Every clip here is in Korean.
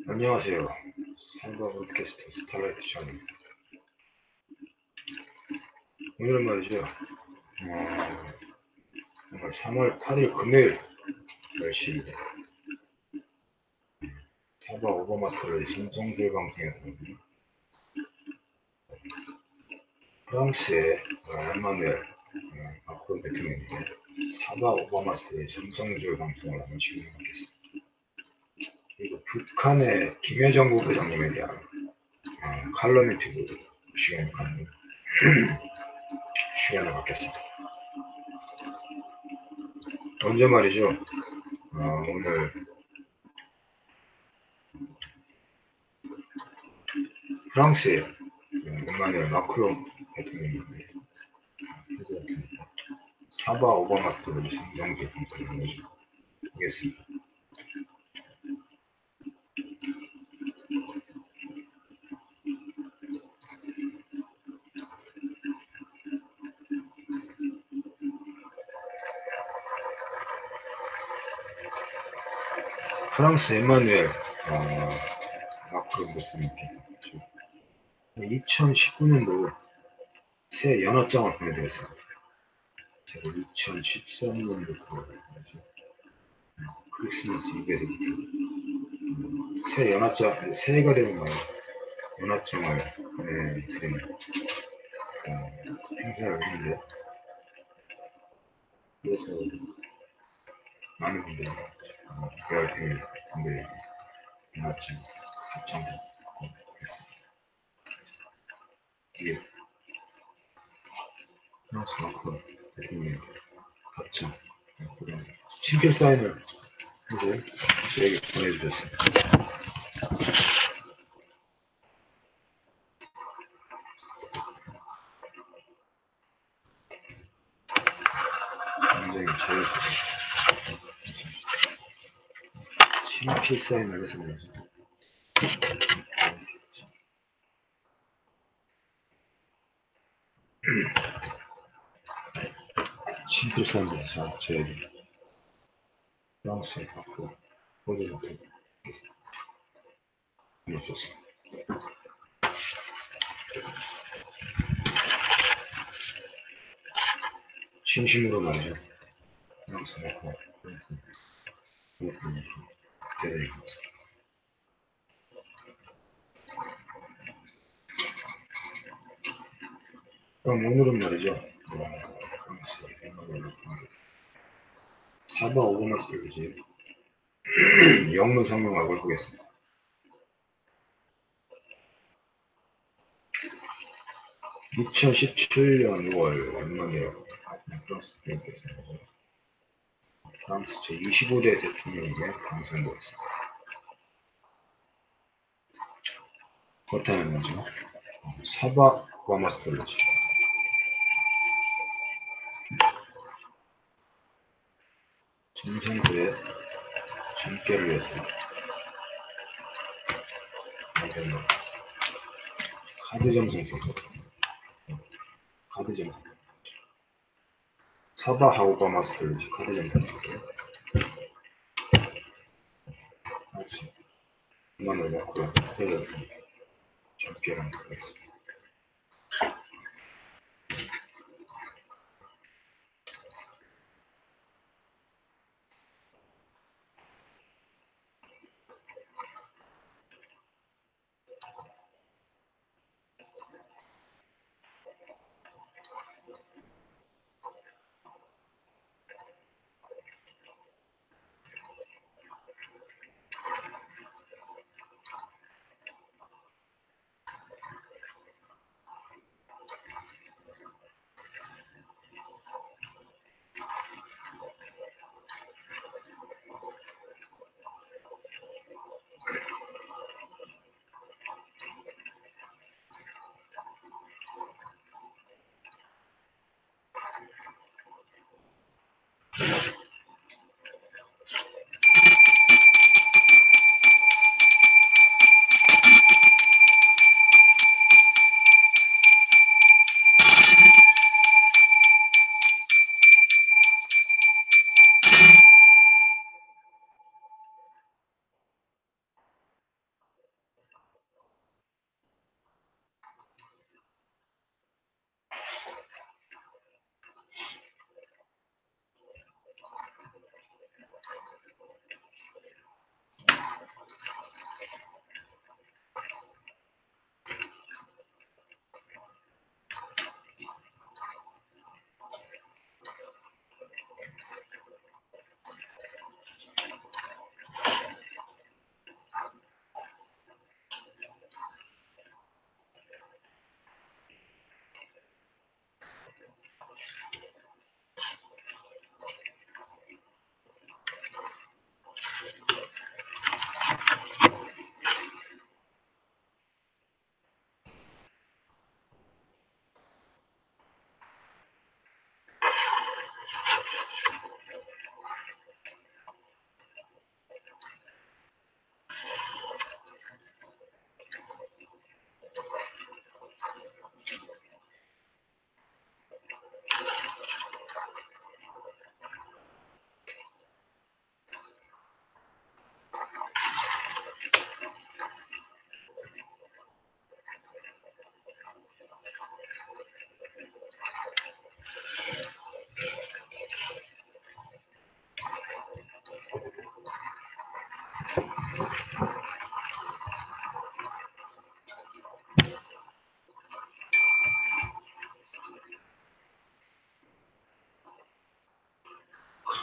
안녕하세요. 사이버 브로드캐스터 스타라이트 전. 오늘은 말이죠. 3월 8일 금요일 10시 사바 오버마스터를 심정주의 방송에서 프랑스의 에마누엘 마크롱 대통령인데 사바 오버마스터의 심정주의 방송을 한번 진행하겠습니다. 그리고 북한의 김여정 부부장님에 대한 칼럼니티브 시간을 갖는 시간을 갖겠습니다. 먼저 말이죠. 오늘 프랑스의 에마누엘 마크롱 대통령인데 사바 오버마스터를 심정주의 방송을 하겠습니다. 프랑스 에마누엘 마크롱 대통령께서 2019년도 새 연하장을 보내드렸습니다. 제가 2013년부터 크리스마스 이브에서부터 새 연하장, 새해가 되는 날 연하장을 보내드리는 행사를 했는데, 그래서 많은 분들이 배열팀 분들이 연하장 합창도 했습니다. 이게 프랑스 마크롱 대통령의 합창 그런 친필 사인을 이제 저에게 보내주셨습니다. 굉장히 자유스러운 친필 사인을 해서 그런지 친필 사인을 해서 저에게 프랑스에 갖고 보내줬던 보내주셨습니다. 진심으로 말이죠. 프랑스 갖고 보내주셨습니다. 대단히 감사합니다. 그럼 오늘은 말이죠. 사바 오버마스터즈 영문 성명학을 보겠습니다. 2017년 5월 얼마네요. 프랑스 대통령께서 프랑스 제25대 대통령에게 당선되었습니다. 그렇다면 뭐죠? 사바 오버마스터즈 정상들의 젊게를 위해서 카드 점성 카드 점성 사바 오버마스터즈 카드 점성 그만을 놓고 때려서 젊게를 하겠습니다.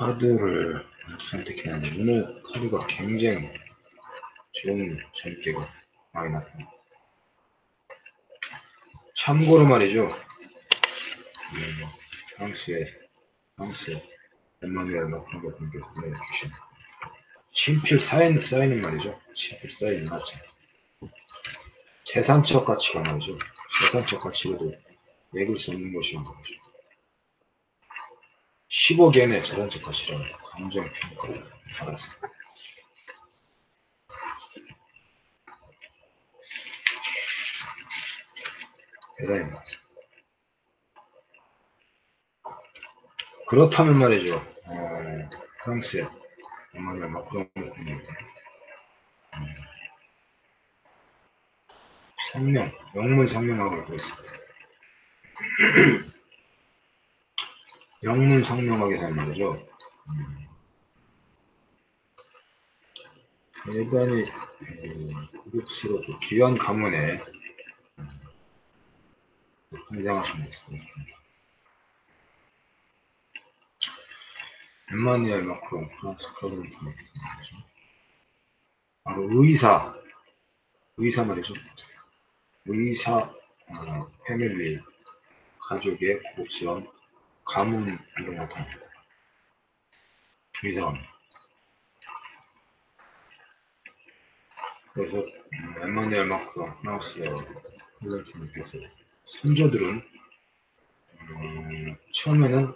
카드를 선택해야 하는데 오늘 카드가 굉장히 좋은 전개가 많이 나타납니다. 참고로 말이죠. 프랑스의 엠마누엘 마크롱 같은 경우에 주신 친필 사인은 말이죠. 친필 사인은 맞죠. 재산적 가치가 말이죠. 재산적 가치로도 매길 수 없는 것이란 거죠. 15개의 재산적 가치라는 감정평가를 받았습니다. 대단히 많습니다. 그렇다면 말이죠. 프랑스의 엠마누엘 마크롱 국민의 영문 성명학을 보겠습니다. 영문 성명학에서는 말이죠. 대단히 고급스럽고 귀한 가문에 등장하신 모습입니다. 엠마누엘 마크롱 프랑스 프레지던트는 바로 의사 말이죠. 의사 패밀리 가족의 고급스러운 가문으로 나타납니다. 의사입니다. 그래서 엠마누엘 마크롱 프랑스의 프레지던트께서 선조들은 처음에는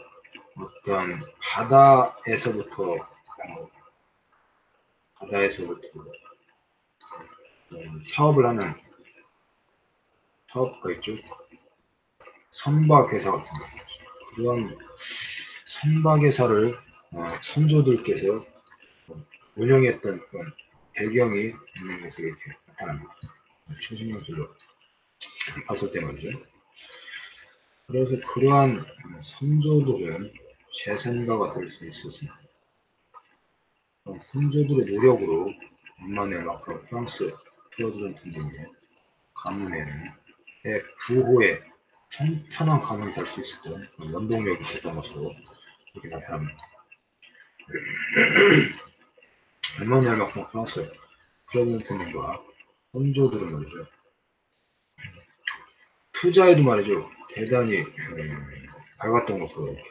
어떤 바다에서부터 사업을 하는 사업가 있죠. 선박회사 같은 거. 그런 선박회사를 선조들께서 운영했던 그런 배경이 있는 것을 이렇게 나타납니다. 초신형술로 봤을 때 말이죠. 그래서 그러한 선조들은 재산가가 될 수 있었습니다. 선조들의 노력으로 엠마누엘 마크롱 프랑스 프레지던트님의 가문에는 부호에 탄탄한 가문이 될 수 있었던 원동력이 있었던 것으로 이렇게 나타납니다. 엠마누엘 마크롱 프랑스 프레지던트님과 선조들은 말이죠. 투자에도 말이죠. 대단히 밝았던 것으로 이렇게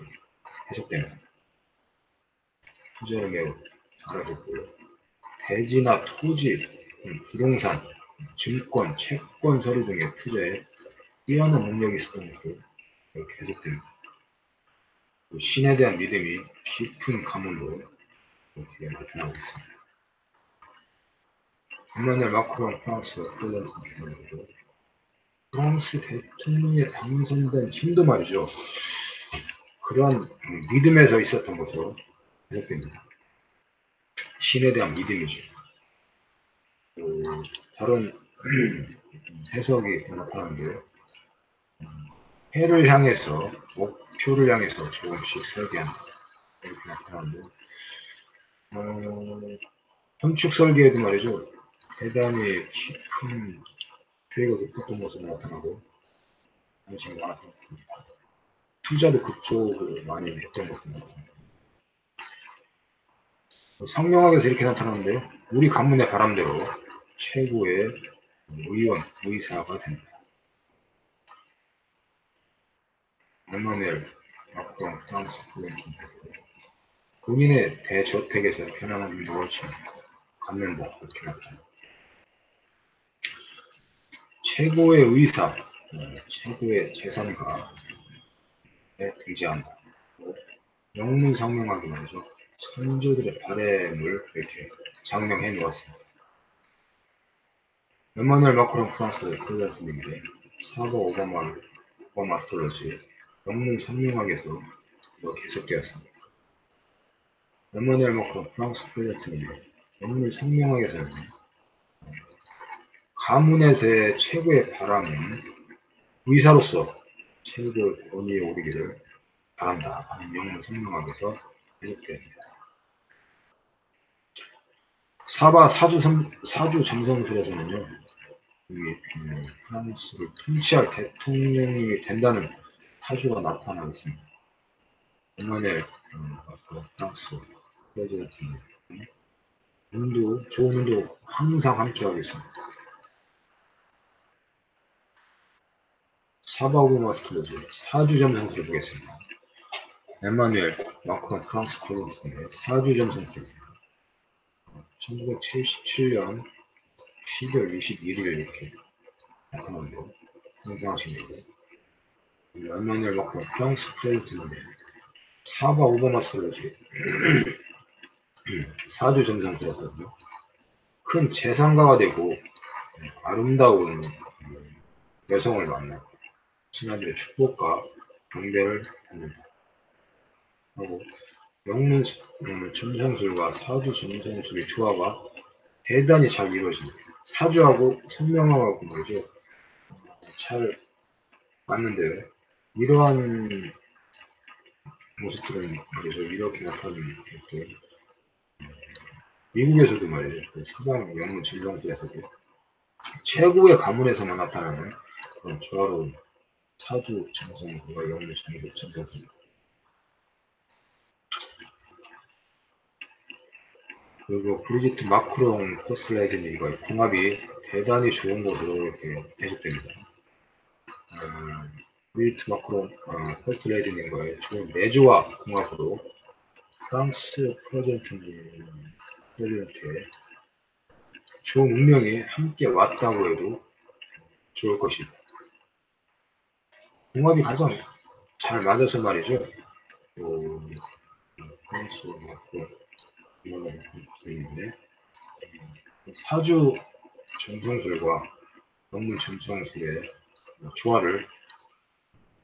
해석됩니다. 투자를 매우 잘하셨고요. 대지나 토지, 부동산, 증권, 채권 서류 등의 투자에 뛰어난 능력이 있었던 것으로 이렇게 해석됩니다. 신에 대한 믿음이 깊은 가문으로 이렇게 나타나고 있습니다. 엠마누엘 마크롱 프랑스 프레지던트 프랑스 대통령에 당선된 힘도 말이죠. 그러한 믿음에서 있었던 것으로 해석됩니다. 신에 대한 믿음이죠. 다른 해석이 나타나는데요. 해를 향해서, 목표를 향해서 조금씩 설계한다. 이렇게 나타나는데, 건축 설계에도 말이죠. 대단히 깊은 계획이 깊었던 모습이 나타나고, 관심이 많았습니다. 투자도 그쪽으로 많이 했던 것으로 나타납니다. 성명학에서 이렇게 나타나는데요. 우리 가문의 바람대로 최고의 의사가 됩니다. 엠마누엘 마크롱 프랑스 프레지던트 본인의 대저택에서 편안한 누워을 갖는다. 이렇게 나타납니다. 최고의 의사, 최고의 재산가에 등장한다. 영문 성명학이 말이죠. 선조들의 바램을 이렇게 장명해 놓았습니다. 엠마누엘 마크롱 프랑스 프레지던트님의 사과 오바마 스톨러지 영문 성명학에서 계속되었습니다. 엠마누엘 마크롱 프랑스 프레지던트님의 영문 성명학에서는 가문에서의 최고의 바람은 의사로서 최고의 권위에 오르기를 바란다 하는 영문 성명학에서 계속됩니다. 사주 점성술에서는요, 프랑스를 통치할 대통령이 된다는 사주가 나타나 있습니다. 에마넬 프랑스 프레지던트 운도 좋은 운도 항상 함께하고 있습니다. 사바고 마스터즈 4주점 선수를 보겠습니다. 에마누엘 마크롱 프랑스 프레지던트의 4주점 선수 1977년 12월 21일 이렇게 나타나는데요. 항상 하시는데 에마누엘 마크롱 프랑스 프레지던트인데 사바 오바마 스토리지 4주 점상수였거든요. 큰 재상가가 되고 아름다운 여성을 만나고 신하들의 축복과 경배를 합니다. 하고 영문 점성술과 사주 점성술의 조화가 대단히 잘 이루어집니다. 사주하고 선명하고 말이죠. 잘 맞는데 이러한 모습들은 말이죠. 이렇게 나타나는 것도 미국에서도 말이죠. 그 서방 영문 점성술에서도 최고의 가문에서만 나타나는 그런 조화로운 사주 점성술과 영문 점성술 그리고 브리지트 마크롱 퍼스트레이디님과의 궁합이 대단히 좋은 것으로 이렇게 해석됩니다. 브리지트 마크롱 퍼스트레이디님과의 좋은 내조와 궁합으로 프랑스 프레지던트의 좋은 운명이 함께 왔다고 해도 좋을 것입니다. 궁합이 가장 잘 맞아서 말이죠. 프랑스 마크롱 이거는 있는데 사주 점성술과 영문 점성술의 조화를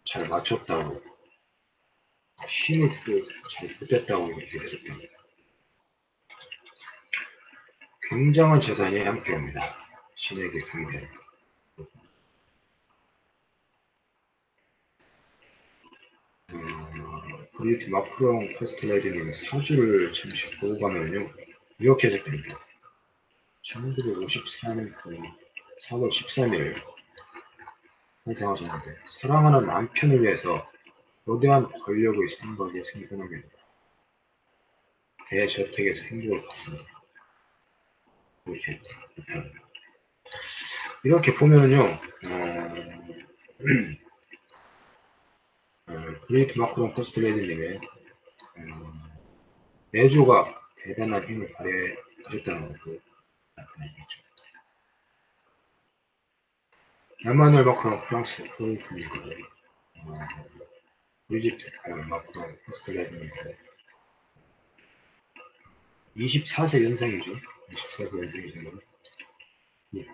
잘 맞췄다고 힘을 잘 보탰다고 이렇게 해석됩니다. 굉장한 재산이 함께 옵니다. 신에게 경배. 브리트 마크롱 퍼스트레이디님의 사주를 잠시 보고 가면요. 이렇게 해석됩니다. 1954년 4월 13일 탄생하셨는데 사랑하는 남편을 위해서 거대한 권력의 생각에 생존하게 됩니다. 대저택에서 행복을 받습니다. 이렇게 보면은요, 브레이트 마크롱 퍼스트레이드님의 내조가 대단한 힘을 발휘하셨다는 것도 나타나겠죠. 에마누엘 마크롱 프랑스 프레이트님과의 브리지트 마크롱 퍼스트레이드님과의 24세 연상이죠. 24세 연상이지만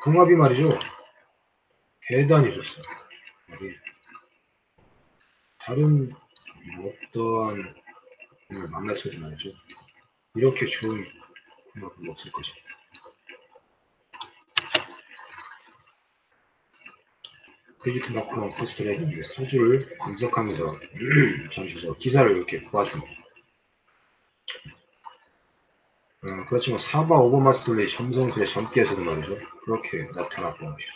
궁합이 말이죠. 대단히 좋습니다. 다른 어떤 분을 만났어도 말이죠. 이렇게 좋은 궁합은 없을 것입니다. 브리지트 마크롱 퍼스트레이드님의 사주를 분석하면서 잠시 기사를 이렇게 보았습니다. 그렇지만 사바 오버마 스톨리 점성술의 점괘에서도 말이죠. 그렇게 나타났던 것이죠.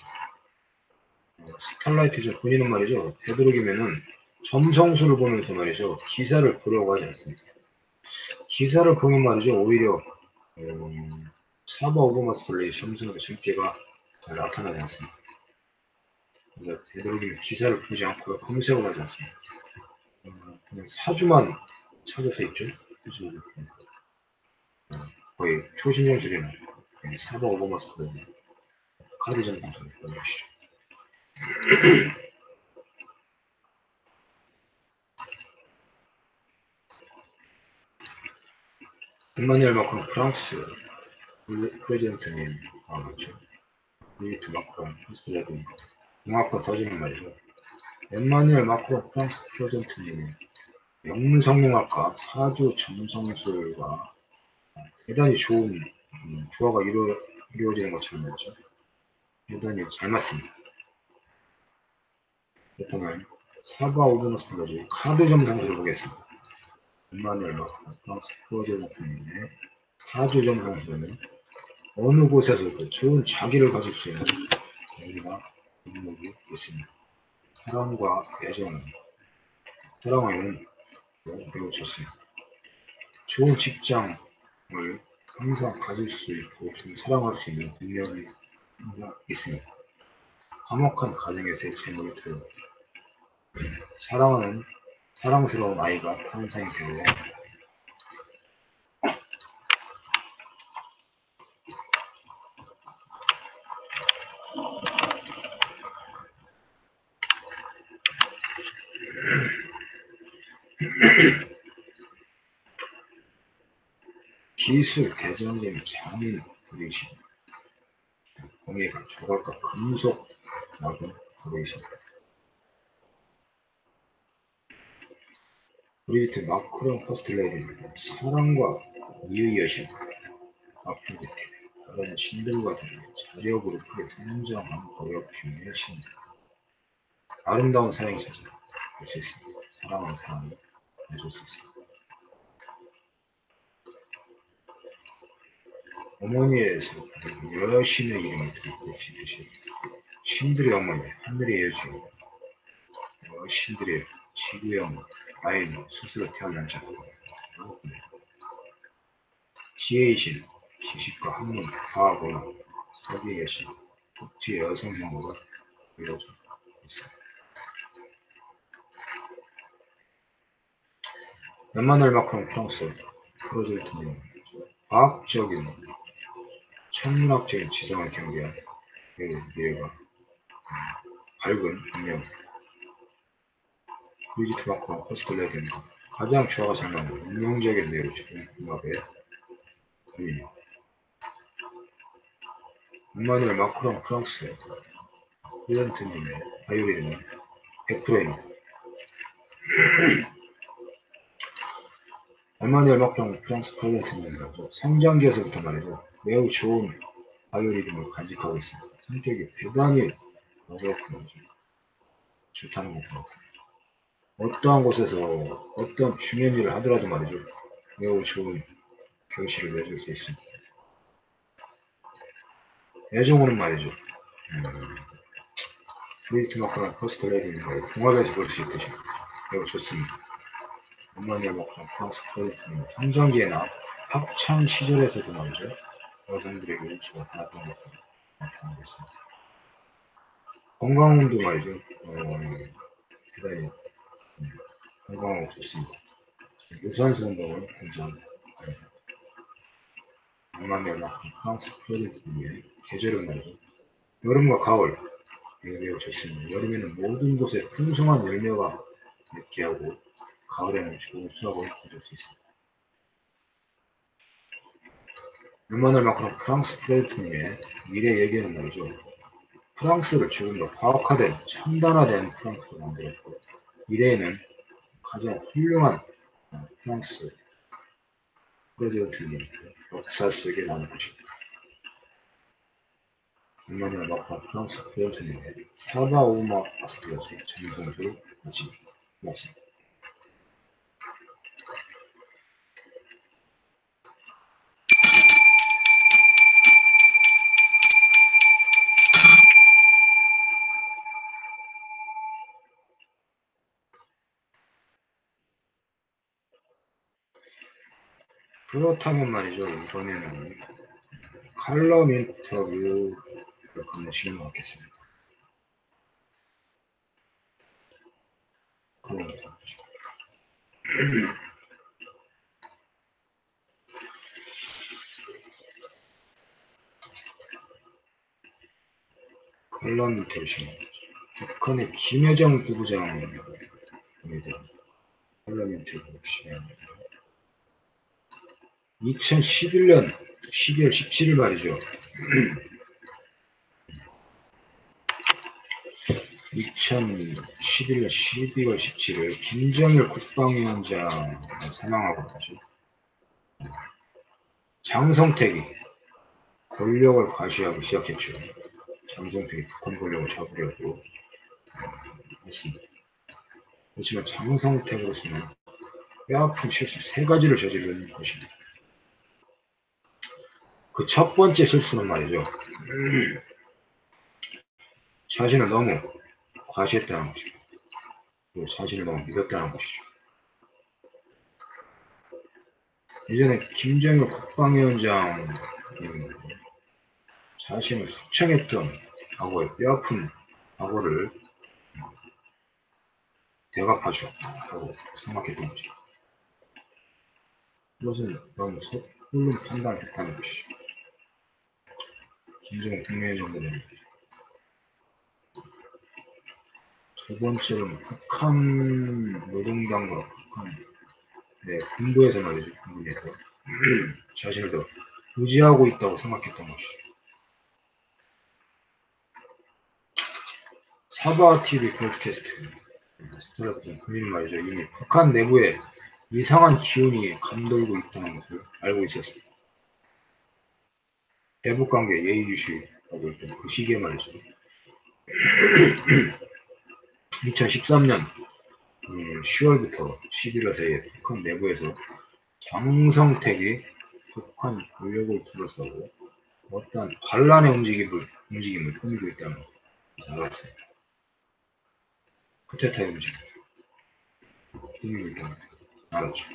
스탈라이트죠. 본인은 말이죠. 되도록이면은 점성술을 보면서 말이죠. 기사를 보려고 하지 않습니다. 기사를 보면 말이죠. 오히려 사바 오버마 스톨리 점성술의 점괘가 잘 나타나지 않습니다. 그래서 되도록이면 기사를 보지 않고 검색을 하지 않습니다. 그냥 사주만 찾아서 있죠. 그래서 거의 초신성술이나 사바 오버마 스톨리 카드전 방송을 보내주시죠. 에마누엘 마크롱 프랑스 프레지던트님 그렇죠. 브리지트 마크롱 퍼스트레이드 공학과 서지는 말이죠. 에마누엘 마크롱 프랑스 프레지던트님은 영문성공학과 사주 점성술과 대단히 좋은 조화가 이루어지는 것처럼 말이죠. 대단히 잘 맞습니다. 그렇다면 사바 오브너스까지 카드 점성술을 보겠습니다. 에마누엘 마크롱 프랑스 프레지던트님의 사주 점성술은 어느 곳에서도 좋은 자기를 가질 수 있는 여기가 능력이 있습니다. 사랑과 애정, 사랑은 매우 좋습니다. 좋은 직장을 항상 가질 수 있고 좀 사랑할 수 있는 능력이 있습니다. 화목한 가정에서의 재물을 들어 사랑하는 사랑스러운 아이가 탄생이 되고 기술, 대전님, 장인, 부리신 공예가 조각가, 금속, 낙은 부리신 브리지트 마크롱 퍼스트레이디 사랑과 이의 여신 아프리테 다른 신들과 달리 자력으로 크게 성장한 어렵힘의 신들 아름다운 사랑이 찾아 볼 수 있습니다. 사랑하는 사랑을 해줄 수 있습니다. 어머니에서 여신의 이름을 듣고 싶으시 신들의 어머니 하늘의 여주 신들의 지구의 어머니 아이는 스스로 태어난 자고 지혜의 신 지식과 학문 과학과 사기의 신 복지의 여성 혐오가 이루어져 있습니다. 웬마늘 마크롱 프랑스 프로젝트는 과학적인 천문학적인 지성을 경계한 미래가 밝은 분명 브리지트 마크롱 퍼스트레이디는 가장 조화가 잘 맞는 운명적인 내용을 주는 궁합의 분입니다. 웬마늘 마크롱 프랑스 프로젝트님의 바이올린은 100%입니다. 웬마늘 마크롱 프랑스 프로젝트님은 성장기에서부터 말이죠. 매우 좋은 바이올린을 간직하고 있습니다. 성격이 대단히 어렵고 좋다는 것도 어떠한 곳에서 어떤 중요한 일을 하더라도 말이죠. 매우 좋은 결실을 내줄 수 있습니다. 애정으로는 말이죠. 브리지트 마크롱 퍼스트 레이디는 궁합에서 볼 수 있듯이 매우 좋습니다. 웬마늘 마크롱 프랑스 프로젝트는 성장기에나 학창 시절에서도 말이죠. 여성들에게 인기가 많았던 것으로 나타나겠습니다. 건강운도 말이죠. 대단히 건강하고 좋습니다. 유산소 운동을 굉장히 웬만하면 프랑스 프로젝트의 계절은 말이죠. 여름과 가을 매우 좋습니다. 여름에는 모든 곳에 풍성한 열매가 맺게 하고 가을에는 좋은 수확을 거둘 수 있습니다. 웬만한 마크롱 프랑스 프로젝트의 미래 예견은 말이죠. 프랑스를 조금 더 화학화된 첨단화된 프랑스로 만들었고 미래에는 가장 훌륭한 프랑스 프로젝트의 역사 속에 나는 것입니다. 웬만한 마크롱 프랑스 프로젝트의 사바오마 아스트로스 전공을 마칩니다. 그렇다면 말이죠. 이번에는 칼럼 인터뷰를 한번 진행하겠습니다. 칼럼 인터뷰. 칼럼 인터뷰 진행합니다. 북한의 김여정 부부장입니다. 칼럼 인터뷰 진행합니다. 2011년 12월 17일 말이죠. 2011년 12월 17일 김정일 국방위원장 사망하고 나죠. 장성택이 권력을 과시하기 시작했죠. 장성택이 북한 권력을 잡으려고 했습니다. 그렇지만 장성택으로서는 뼈아픈 실수 3가지를 저지른 것입니다. 그 첫 번째 실수는 말이죠. 자신을 너무 과시했다는 것이죠. 그리고 자신을 너무 믿었다는 것이죠. 예전에 김정일 국방위원장 자신을 숙청했던 과거의 뼈아픈 과거를 대갚아 주었다고 생각했던 거죠. 이것은 너무 섣부른 판단을 했다는 것이죠. 김정은 국무위원장은 두 번째로는 북한 노동당과 북한 군부에서 말이죠. 군부에서 자신을 더 의지하고 있다고 생각했던 것이죠. 사바TV 팟캐스트 스타일은 본인 말이죠. 이미 북한 내부에 이상한 기운이 감돌고 있다는 것을 알고 있었습니다. 대북관계 예의주시하고 있던 그 시기에 말이죠. 2013년 10월부터 11월 사이에 북한 내부에서 장성택이 북한 권력을 둘러싸고 어떠한 반란의 움직임을 꾸미고 있다는 것을 알았습니다. 쿠데타의 움직임 꾸미고 있다는 것을 알았죠.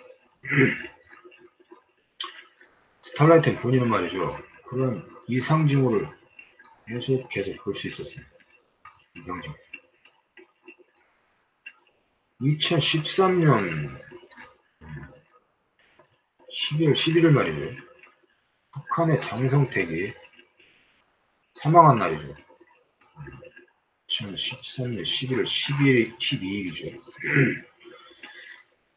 스타라이트는 본인은 말이죠. 그런 이상 징후를 계속해서 볼 수 있었습니다. 이상 징후. 2013년 12월 11일 말이죠. 북한의 장성택이 사망한 날이죠. 2013년 11월 12일이죠.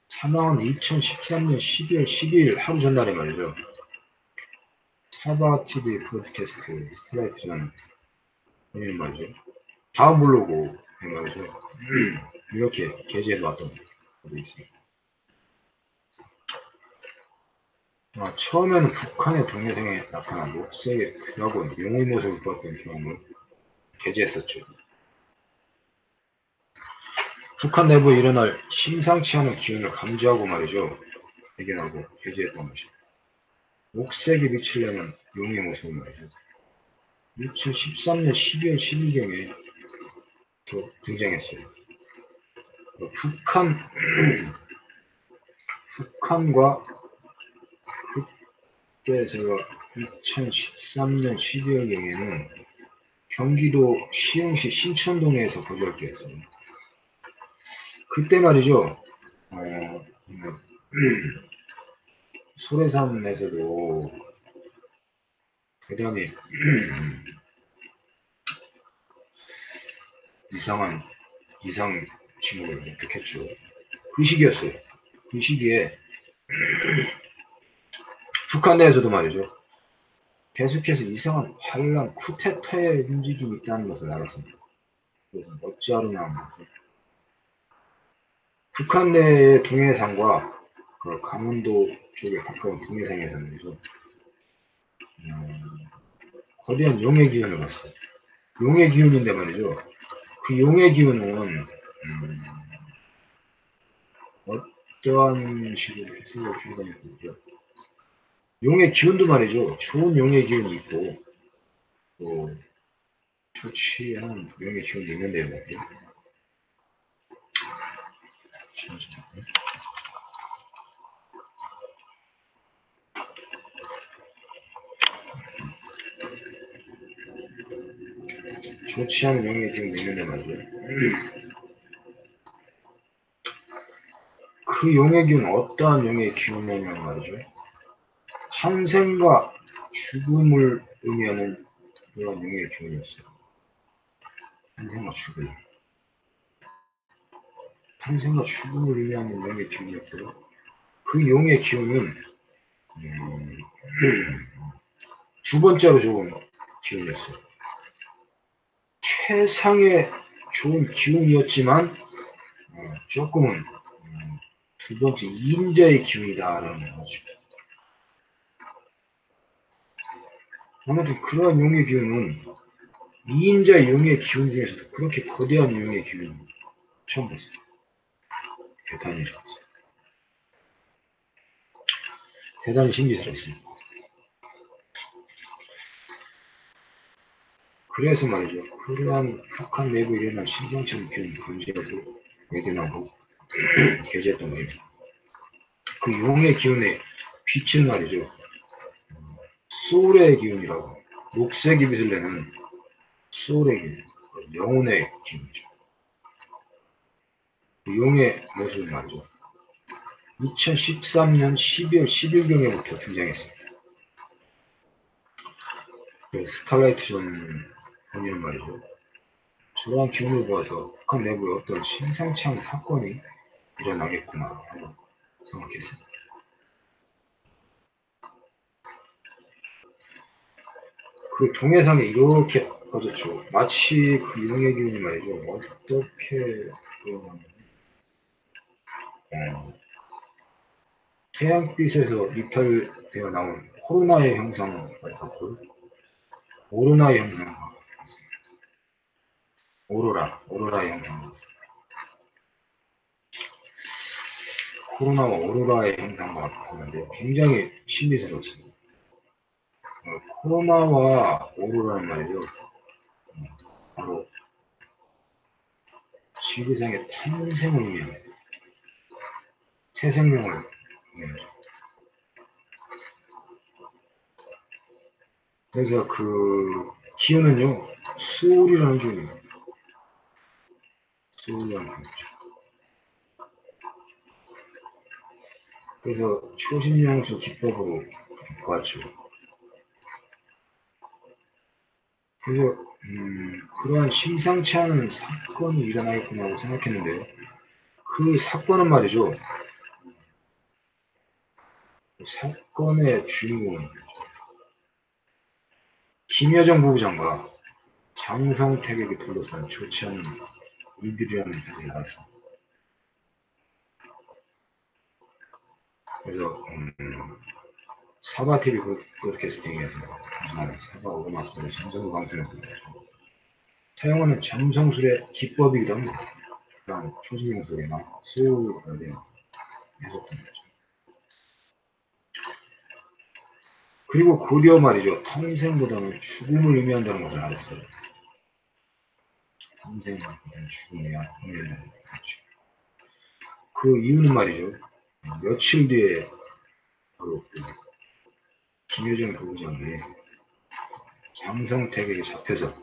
사망한 2013년 12월 12일 하루 전날에 말이죠. 사바TV 팟캐스트 스트라이크라는 본인 말이죠. 다음 블로그에 말이죠. 이렇게 게재해 놨던 것도 있습니다. 처음에는 북한의 동료생에 나타난 녹색의 드라곤 용의 모습을 보았던 경험을 게재했었죠. 북한 내부에 일어날 심상치 않은 기운을 감지하고 말이죠. 발견하고 게재했던 것입니다. 녹색이 비치려는 용의 모습을 말이죠. 2013년 12월 10일경에 또 등장했어요. 북한과 그때 제가 2013년 12월경에는 경기도 시흥시 신천동에서 거주할때였어요. 그때 말이죠. 소래산에서도 대단히 이상 징후를 획득했죠. 그 시기였어요. 그 시기에 북한 내에서도 말이죠. 계속해서 이상한 반란 쿠데타의 움직임이 있다는 것을 알았습니다. 그래서 어찌하느냐 하면 북한 내의 동해상과 그 강원도 쪽에 가까운 동해상에서는 거대한 용의 기운을 봤어요. 용의 기운인데 말이죠. 그 용의 기운은 어떠한 식으로 해석을 해당했고요. 용의 기운도 말이죠. 좋은 용의 기운이 있고 또 좋지 않은 용의 기운이 있는데요. 말이죠. 좋지 않은 용의 기운이 있는데 말이죠. 그 용의 기운 어떠한 용의 기운이냐면 말이죠. 탄생과 죽음을 의미하는 그런 용의 기운이었어요. 탄생과 죽음. 탄생과 죽음을 의미하는 용의 기운이었고요. 그 용의 기운은 두 번째로 좋은 기운이었어요. 최상의 좋은 기운이었지만 조금은 두 번째 인자의 기운이다라는 거죠. 아무튼 그러한 용의 기운은 이인자의 용의 기운 중에서도 그렇게 거대한 용의 기운을 처음 봤어요. 대단히 좋았어요. 대단히 신기스럽습니다. 그래서 말이죠. 그러한 북한 내부에 일어난 심상치 않은 기운을 감지하고 외견하고 게재했던 거예요. 그 용의 기운에 빛은 말이죠. 소울의 기운이라고. 녹색이 빛을 내는 소울의 기운. 영혼의 기운이죠. 용의 모습은 말이죠. 2013년 12월 10일경에부터 등장했습니다. 스타라이트 전이란 말이죠. 저러한 기운을 보아서 북한 내부에 어떤 심상치 않은 사건이 일어나겠구나 하고 생각했습니다. 그 동해상에 이렇게 퍼졌죠. 마치 그 용의 기운이 말이죠. 어떻게 태양빛에서 이탈되어 나온 코로나의 형상을 갖고 오로나의 형상을 갖습니다. 오로라의 형상을 갖습니다. 코로나와 오로라의 형상과 같았는데 굉장히 신비스러웠습니다. 코로나와 오로라는 말이죠. 바로 지구상의 탄생을 의미합니다. 새 생명을 의미합니다. 그래서 그 기운은요, 수울이라는 기운입니다. 수울이라는 기운이죠. 그래서 초신명수 기법으로 보았죠. 그래서 그러한 심상치 않은 사건이 일어나겠구나 하고 생각했는데요. 그 사건은 말이죠. 그 사건의 주인공은 김여정 부부장과 장성택에게 둘러싼 좋지 않은 일들이라는 생각이 나왔습니다. 그래서 사바TV 브로드캐스팅에서 사바 오르마스터의 정성우 방송을 사용하는 점성술의 기법이기도 합니다. 그런 초신명술이나 수요에 대한 해석입니다. 그리고 고려 말이죠. 탄생보다는 죽음을 의미한다는 것을 알았어요. 탄생보다는 죽음이야. 그 이유는 말이죠. 며칠 뒤에 그 김여정 부부장이 장성택에게 잡혀서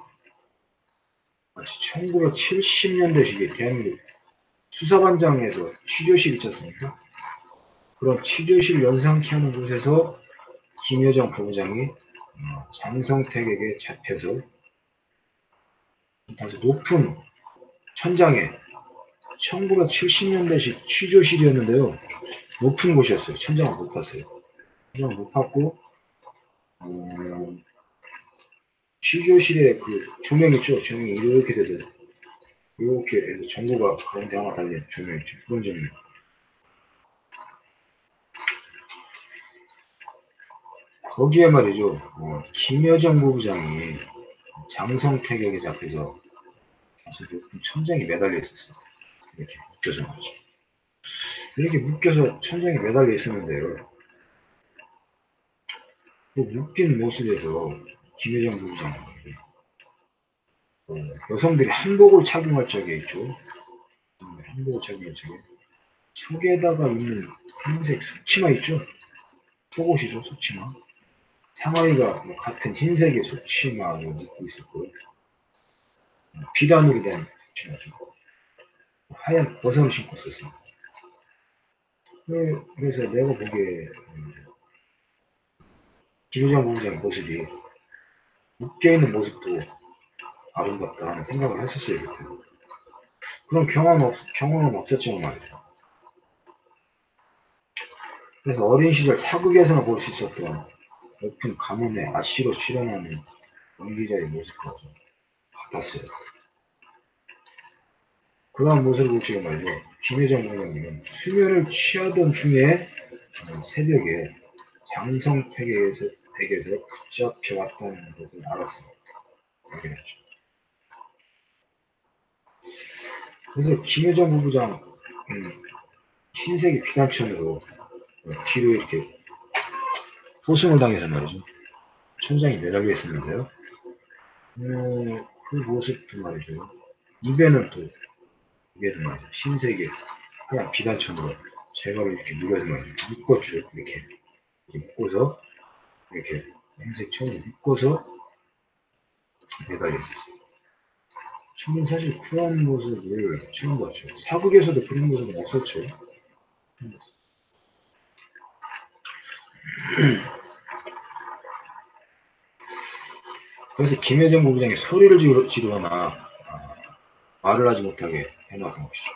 마치 1970년대식의 대한민국 수사반장에서 취조실 있지 않습니까? 그런 취조실 연상케 하는 곳에서 김여정 부부장이 장성택에게 잡혀서 아주 높은 천장에 1970년대식 취조실이었는데요. 높은 곳이었어요. 천장을 못 봤어요. 천장을 못 봤고 취조실에 그 조명 있죠. 조명이 이렇게 돼서 이렇게 해서 전구가 가운데 하나 달린 조명 있죠. 그런 조명. 거기에 말이죠. 김여정 부부장이 장성택에게 잡혀서 아주 높은 천장에 매달려 있었어요. 이렇게 묶여서 말이죠. 이렇게 묶여서 천장에 매달려 있었는데요. 그 묶인 모습에서 김여정 부부장이 여성들이 한복을 착용할 적에 있죠. 한복을 착용할 적에 속에다가 입는 흰색 속치마 있죠. 속옷이죠, 속치마. 상하이가 같은 흰색의 속치마를 입고 있었고요. 비단으로 된 속치마죠. 하얀 버선을 신고 있었습니다. 그래서 내가 보기에 김여정 부부장의 모습이 묶여있는 모습도 아름답다 하는 생각을 했었어요. 그때. 그런 경험은 없었지만 말이죠. 그래서 어린 시절 사극에서나 볼 수 있었던 높은 가문의 아씨로 출연하는 연기자의 모습과 좀 같았어요. 그러한 모습을 볼 적에 말이죠. 김여정 부장님은 수면을 취하던 중에 새벽에 장성택에게서 붙잡혀왔다는 것을 알았습니다. 확인했죠. 그래서 김여정 부부장 흰색의 피난천으로 뒤로 이렇게 포승을 당해서 말이죠. 천장이 매달려 있었는데요. 그 모습도 말이죠. 입에는 말이죠. 흰색의 하얀 비단천으로 제가를 이렇게 눌러서 말이죠. 묶어줘요. 이렇게. 묶어서 이렇게 흰색처럼 묶어서 매달려 있었어요. 저는 사실 그런 모습을 처음 봤죠. 사극에서도 그런 모습은 없었죠. 그래서 김혜정 부부장이 소리를 지르거나 말을 하지 못하게 해놨던 것이죠.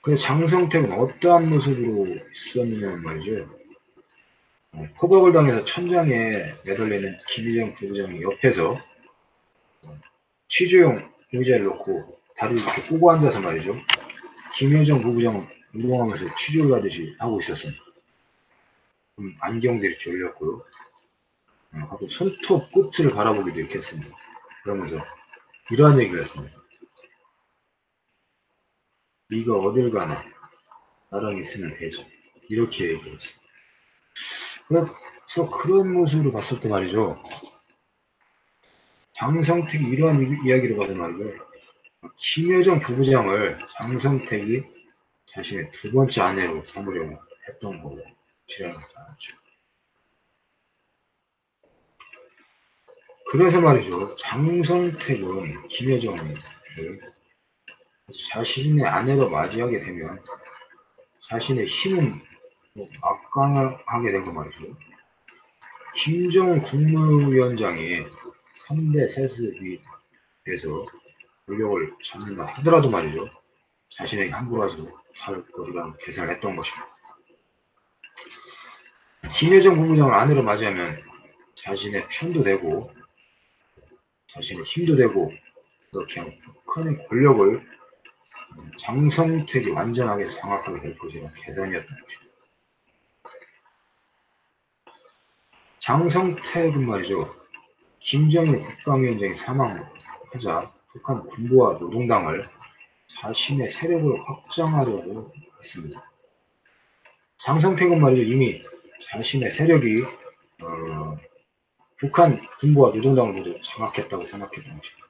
그래서 장성택은 어떠한 모습으로 있었느냐는 말이죠. 포박을 당해서 천장에 매달리는 김혜정 부부장이 옆에서 취조용 의자를 놓고 다리를 이렇게 꼬고 앉아서 말이죠. 김혜정 부부장은 운동하면서 취조를 하듯이 하고 있었습니다. 안경도 이렇게 올렸고요. 하고 손톱 끝을 바라보기도 이렇게 했습니다. 그러면서 이러한 얘기를 했습니다. 네가 어딜 가나 나랑 있으면 되지. 이렇게 얘기했습니다. 그래서 그런 모습으로 봤을 때 말이죠. 장성택이 이러한 이야기를 봐서 말이죠. 김여정 부부장을 장성택이 자신의 두 번째 아내로 삼으려고 했던 거고 주장해서 알았죠. 그래서 말이죠. 장성택은 김여정을 자신의 아내로 맞이하게 되면 자신의 힘은 막강하게 된 거 말이죠. 김정은 국무위원장이 3대 세습에서 권력을 잡는다 하더라도 말이죠. 자신에게 함부로 하지 못할 것이라는 계산을 했던 것입니다. 김여정 부부장을 아내로 맞이하면 자신의 편도 되고 자신의 힘도 되고 그렇게 하면 북한의 권력을 장성택이 완전하게 장악하게 될 것이라는 계산이었던 것입니다. 장성택은 말이죠. 김정일 국방위원장이 사망하자 북한 군부와 노동당을 자신의 세력을 확장하려고 했습니다. 장성택은 말이죠. 이미 자신의 세력이 북한 군부와 노동당을 모두 장악했다고 생각했던 것입니다.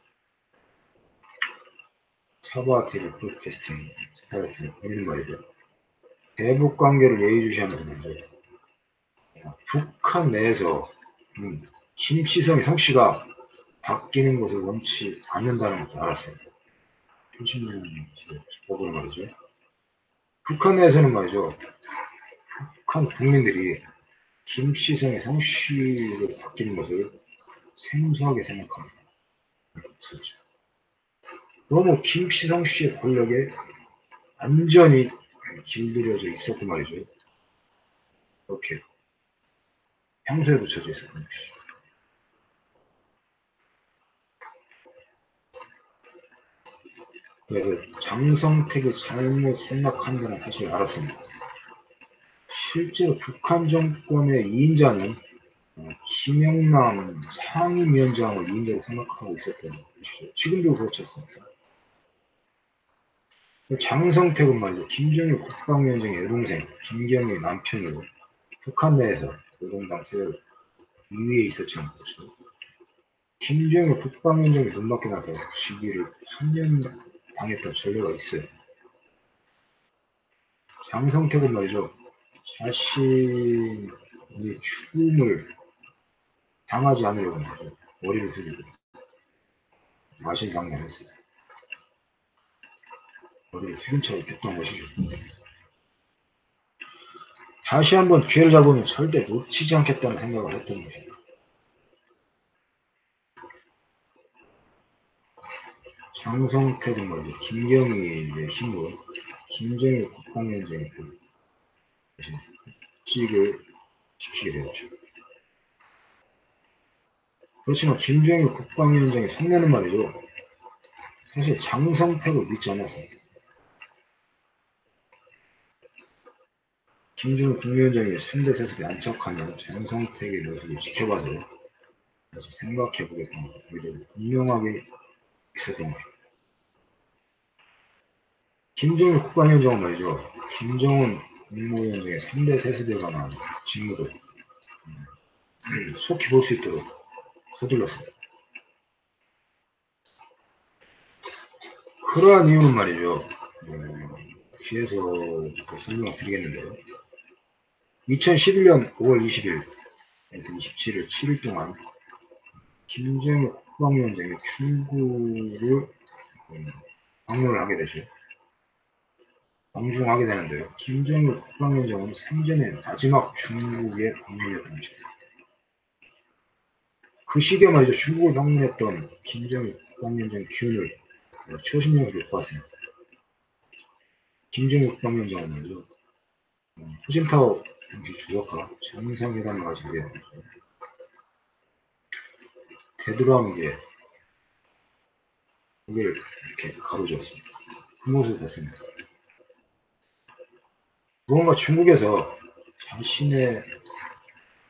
사바 TV 팟캐스팅 스타일을 올린 말이죠. 대북 관계를 예의주시하면서 말이죠. 북한 내에서 김시성의 성씨가 바뀌는 것을 원치 않는다는 것을 알았어요. 30년 법으로 말이죠. 북한 내에서는 말이죠. 북한 국민들이 김시성의 성씨로 바뀌는 것을 생소하게 생각합니다. 그렇죠. 너무 김시성 씨의 권력에 완전히 길들여져 있었고 말이죠. 이렇게 향수에 붙여져 있었던 것이죠. 그래서 장성택이 잘못 생각한다는 사실을 알았습니다. 실제로 북한 정권의 2인자는 김영남 상임위원장을 2인자로 생각하고 있었던 것이죠. 지금도 그렇지 않습니까? 장성택은 말이죠. 김정일 국방위원장의 여동생, 김경의 남편으로 북한 내에서 노동당 세력 2위에 있었지 않겠죠. 김정일 국방위원장이 눈밖에 나서 시기를 3년 당했던 전례가 있어요. 장성택은 말이죠. 자신이 죽음을 당하지 않으려고 말이죠. 머리를 숙이고 마신상례를 했어요. 머리를 숙인 채로 죽던 것이죠. 다시 한번 기회를 잡으면 절대 놓치지 않겠다는 생각을 했던 것입니다. 장성택은 말이죠. 김경희의 힘으로 김정일 국방위원장의 그 직을 지키게 되었죠. 그렇지만 김정일 국방위원장의 성내는 말이죠. 사실 장성택을 믿지 않았습니다. 김정일 국무위원장이 3대 세습에 안착하면 장성택의 모습을 지켜봐서 다시 생각해보겠다는 의도를 분명하게 있었던 것입니다. 김정일 국방위원장은 말이죠. 김정은 국무위원장의 3대 세습에 관한 직무를 속히 볼 수 있도록 서둘렀습니다. 그러한 이유는 말이죠. 뒤에서부터 설명을 드리겠는데요. 2011년 5월 20일에서 27일 7일 동안 김정일 국방위원장이 중국을 방문을 하게 되죠. 방중하게 되는데요. 김정일 국방위원장은 생전에 마지막 중국의 방문이었던 것입니다. 그 시기에 말이죠. 중국을 방문했던 김정일 국방위원장의 기운을 초신령으로 놓고 왔습니다. 김정일 국방위원장은 말이죠. 후진타오 당시 주석과 정상회담을 가지게 되었죠. 되돌아오는 고개를 이렇게 가로저었습니다. 흠모습을 봤습니다. 무언가 중국에서 자신의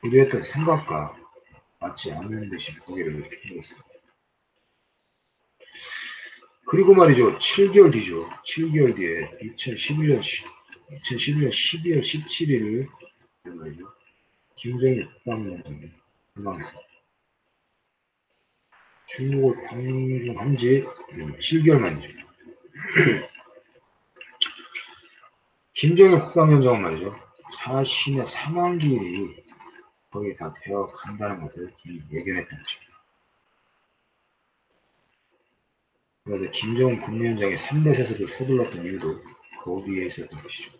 의도했던 생각과 맞지 않는 듯이 고개를 이렇게 흠모했습니다. 그리고 말이죠. 7개월 뒤죠. 7개월 뒤에 2011년 12월 17일을 말이죠. 김정일 국방위원장이 불망했습니다. 중국을 방중한 지 7개월 만이죠. 김정일 국방위원장은 말이죠. 자신의 사망기일이 거의 다 되어 간다는 것을 예견했던 것입니다. 그래서 김정은 국무위원장의 3대 세습을 서둘렀던 이유도 거기에 있었던 것이죠.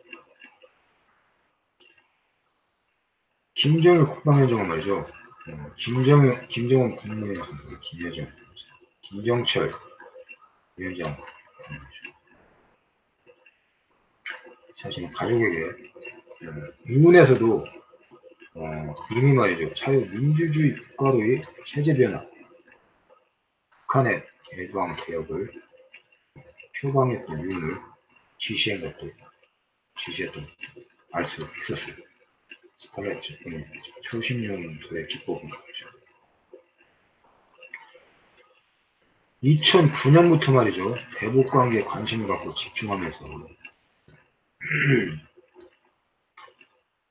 김정일 국방위원장은 말이죠. 김정은 국무위원장, 김여정, 김정철 위원장, 자신의 가족에게 인문에서도 이미 말이죠. 자유민주주의 국가로의 체제 변화, 북한의 개방 개혁을 표방했던 이유를 지시했던 것도 알 수 있었어요. 스탈라이트 초신용도의 기법인 거죠. 2009년부터 말이죠. 대북 관계에 관심을 갖고 집중하면서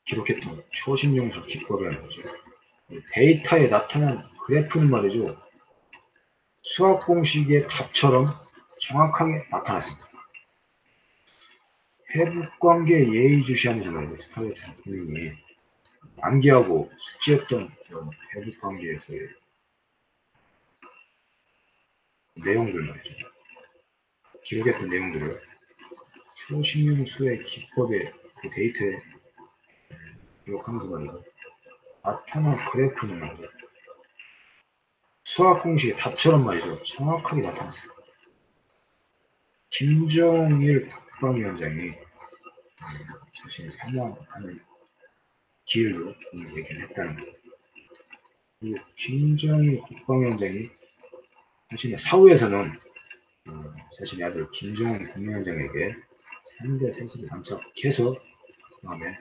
기록했던 초신용도 기법이라는 거죠. 데이터에 나타난 그래프는 말이죠. 수학 공식의 답처럼 정확하게 나타났습니다. 회북관계 예의주시하면서 말이죠. 스탈라이트 본인이 암기하고 숙지했던 회북관계에서의 내용들 말이죠. 기록했던 내용들을 초신용수의 기법의 그 데이터에 기록하면서 말이죠. 나타난 그래프는 말이죠. 수학 공식의 답처럼 말이죠. 정확하게 나타났습니다. 김정일 국방위원장이 자신이 사망하는 기일로 얘기를 했다는 것. 그리고 김정일 국방위원장이 자신의 사후에서는 자신의 아들 김정은 국무위원장에게 3대 세습을 반짝해서 그 다음에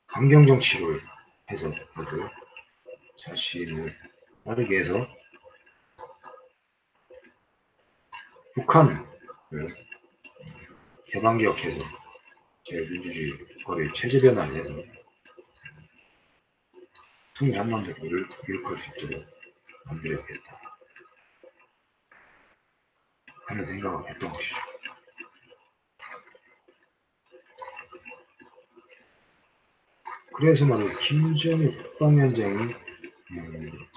강경정치를 해서 모두 자신을 따르게 해서 북한을 개방개혁해서 자유민주주의 국가를 체제 변화를 해서 통일 한반도를 일으킬 수 있도록 만들어야겠다 하는 생각을 했던 것이죠. 그래서 말이에요. 김정일 국방위원장이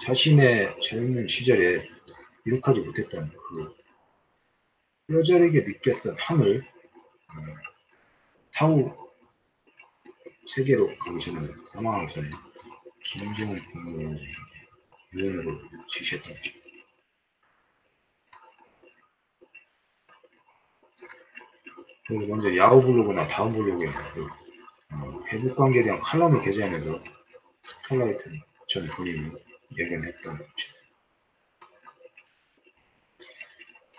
자신의 젊은 시절에 이룩하지 못했던 그 뼈저리게 느꼈던 한을 사후 세계로 가기 전에 사망하기 전에 김정은 국무위원장이 유언으로 지시했던 거죠. 그래서 먼저 야후 블로그나 다음 블로그에 회북 관계에 대한 칼럼을 게재하면서 스탈라이트 전 본인이 예견했던 거죠.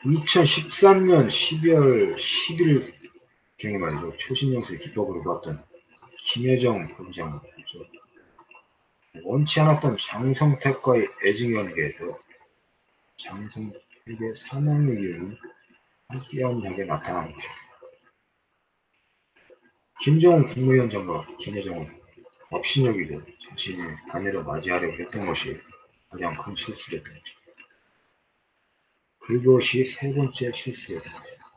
2013년 12월 10일 경에 말이죠. 초신영수의 기법으로 봤던 김여정 부부장이죠. 원치 않았던 장성택과의 애증관계에서 장성택의 사망의 이유는 함께한하게 나타난 것입니다. 김정은 국무위원장과 김여정은 업신여기고 자신의 아내로 맞이하려고 했던 것이 가장 큰 실수였던 것입니다. 그것이 세 번째 실수였던 것입니다.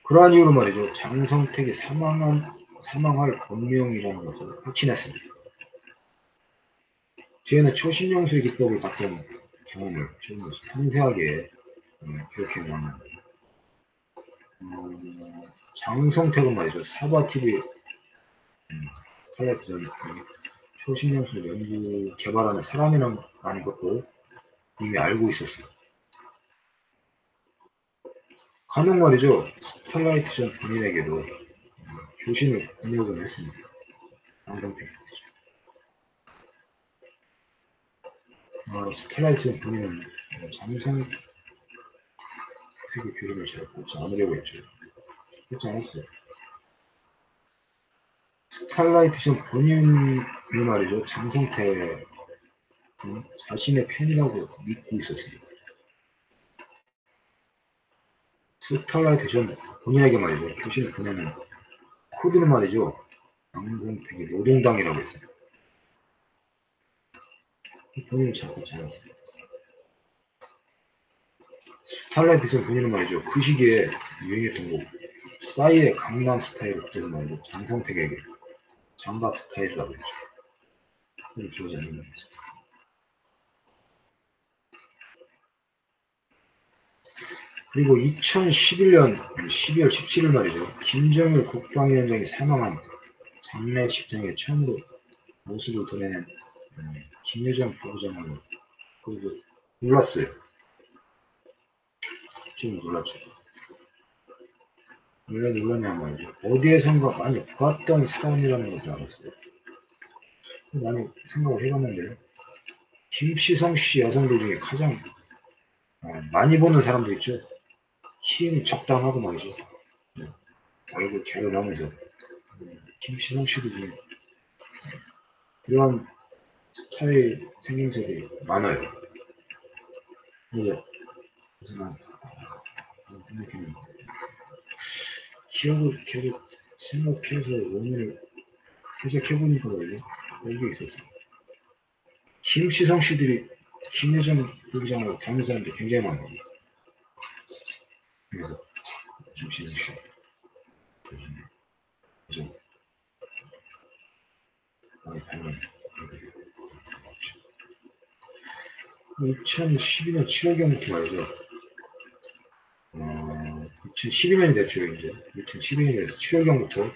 그러한 이유로 말이죠. 장성택이 사망할 본명이라는 것을 확신했습니다. 뒤에는 초신용수의 기법을 봤던 경험을 좀 상세하게 기록해 놓았는데, 장성택은 말이죠. 사바TV 텔레비전 초신용수 연구 개발하는 사람이라는 것도 이미 알고 있었어요. 간혹 말이죠. 스타라이트전 본인에게도 교신을 권유하곤 했습니다. 장성택. 스타라이트전 본인은 장성택의 교신을 잘 꽂지 않으려고 했죠. 그렇지 않았어요. 스타라이트전 본인이 말이죠. 장성택 자신의 팬이라고 믿고 있었습니다. 스타라이트전 본인에게 말이죠. 교신을 보내는 코드는 말이죠. 장성택이 노동당이라고 했어요. 본인은 자꾸 잘했어요. 스타라이트전 본인은 말이죠. 그 시기에 유행했던 곡 싸이의 강남 스타일을 붙여서 말이죠. 장성택에게 장갑 스타일이라고 했죠. 그걸 기억이 안 나는 거죠. 그리고 2011년 12월 17일 말이죠. 김정일 국방위원장이 사망한 장례식장에 처음으로 모습을 드러낸 김여정 부부장을 그리고 놀랐어요. 좀 놀랐죠. 왜 놀랐냐 말이죠. 어디에선가 많이 보았던 사람이라는 것을 알았어요. 많이 생각을 해봤는데요. 김시성 씨 여성들 중에 가장 많이 보는 사람도 있죠. 키는 적당하고 말이죠. 얼굴 갸름하면서 김시성 씨도 중에 이런 스타일 생김새들이 많아요. 그래서 난 생각했는데 기억을 계속 생각해서 오늘 해석해보니까 말이죠. 여기 있었어요. 김시성 씨들이 김여정 부부장을 닮은 사람들이 굉장히 많아요. 그래서 김시성 씨 그래서 많이 닮은 2012년 7월경부터 말이죠. 2012년이 됐죠, 이제. 2012년이 돼서 7월경부터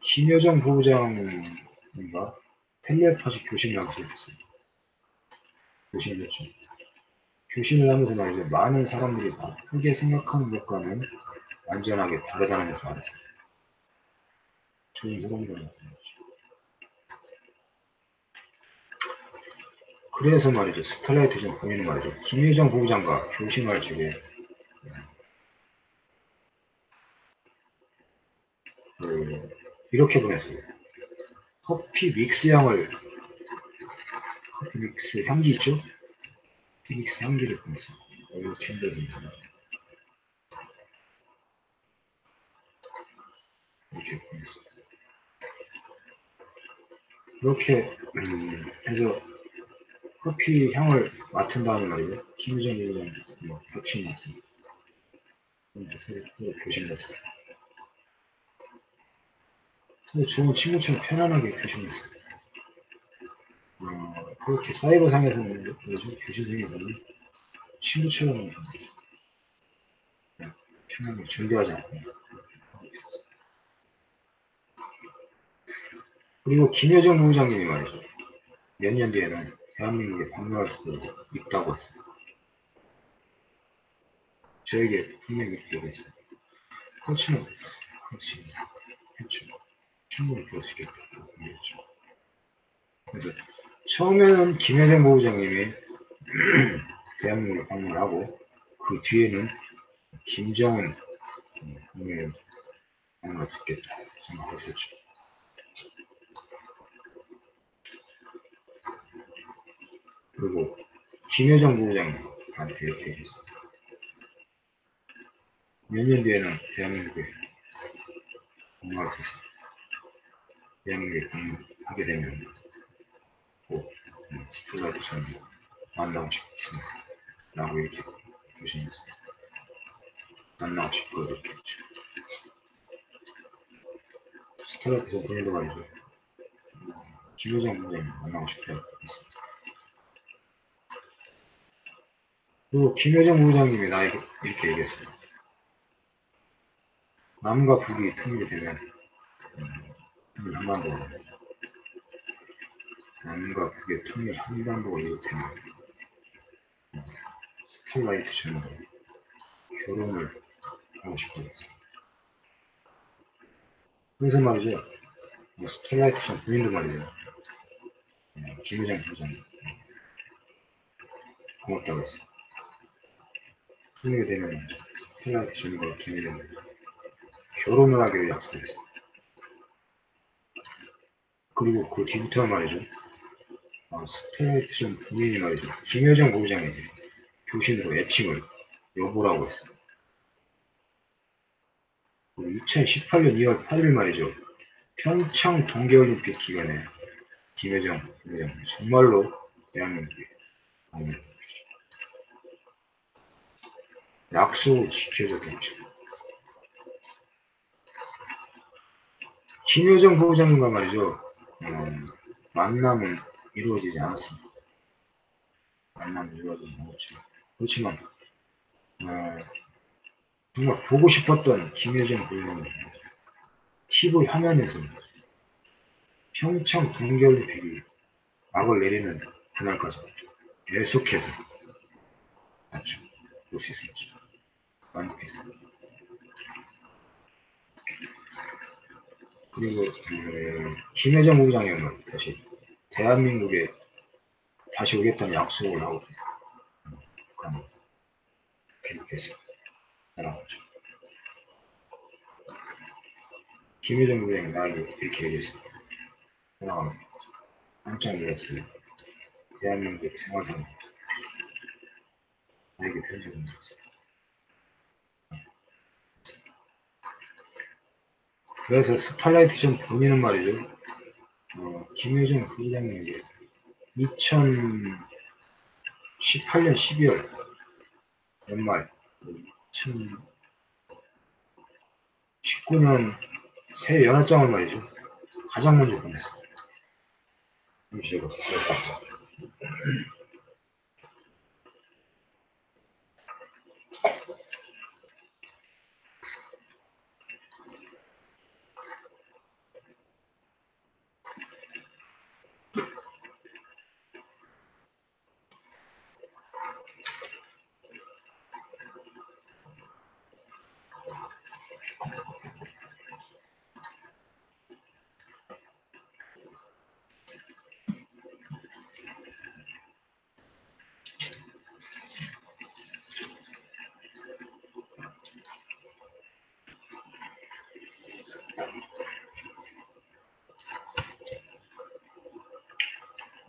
김여정 부부장과 텔레파시 교신을 하기 시작했어요. 교신을 했죠. 교신을 하면서 말이죠. 많은 사람들이 나쁘게 생각하는 것과는 완전하게 다르다는 것을 알았어요. 좋은 사람이라는 것을 알았죠. 그래서 말이죠. 스타라이트전 본인은 말이죠. 김여정 부부장과 교신할 적에 이렇게 보냈어요. 커피 믹스 향을 커피 믹스 향기 있죠? 커피 믹스 향기를 보냈어요. 이렇게 흔들습니다. 이렇게 보냈어요. 이렇게 해서 커피 향을 맡은 다음에 말이죠. 김여정 부부장 격신이 났습니다. 교신했어요. 좋은 친구처럼 편안하게 교신했어요. 그렇게 사이버상에서는 요즘 교신생에서는 친구처럼 편하게 존대하지 않고 그리고 김여정 부부장님이 말이죠. 몇 년 뒤에는 대한민국에 방문할 수도 있다고 했어요. 저에게 분명히 이렇게 얘기했어요. 코치는 그렇지 했죠. 충분히 그럴 수 있겠다고 얘기했죠. 그래서 처음에는 김여정 부부장님이 대한민국을 방문하고 그 뒤에는 김정은 국민을 방문할 수 있겠다 생각했었죠. 그리고 김여정 부부장한테 이렇게 얘기했어요. 몇 년 뒤에는 대한민국에 방문할 수 있습니다. 대한민국에 방문하게 되면 꼭 스플라이드처럼 만나고 싶습니다. 라고 이렇게 교신했어요. 만나고 싶고 이렇게 했죠. 스텔라이트션 본인도 말이죠. 김여정 부장님 만나고 싶다고 했습니다. 그리고 김여정 부장님이 나에게 이렇게 얘기했어요. 남과 북이 통일이 되면 한반도가 남과 북의 통일 한반도가 이루어지면 스텔라이트션으로 결혼을 하고 싶다고 했어요. 그래서 말이죠. 스텔라이트션 부인도 말이죠. 김여정 부장님 고맙다고 했어요. 통일이 되면 스텔라이트션과 김여정 결혼을 하기로 약속했어요. 그리고 그 뒤부터 말이죠. 스텔라이트션 부인이 말이죠. 김여정 부장에게 교신으로 애칭을 여보라고 했어요. 2018년 2월 8일 말이죠. 평창 동계올림픽 기간에 김여정 부장 정말로 대한민국에 약속을 지켜줬겠죠. 김여정 부장님과 말이죠. 만남은 이루어지지 않았습니다. 만남은 이루어지지 않았죠. 그렇지만 정말 보고 싶었던 김여정 부장님 TV 화면에서 평창 동계올림픽이 막을 내리는 그날까지 계속해서 맞죠. 볼 수 있었죠. 만족했습니다. 그리고 김여정 부장님은 다시 대한민국에 다시 오겠다는 약속을 하고 계속해서 살아가죠. 김여정 부장님 나에게 이렇게 얘기했습니다. 깜짝 놀랐어요. 대한민국 생활상 나에게 편지 보내줬어요. 그래서 스타라이트션 본인은 말이죠. 김여정 부장님에게 2018년 12월 연말 2019년 새해 연하장을 말이죠. 가장 먼저 보냈어요. 제가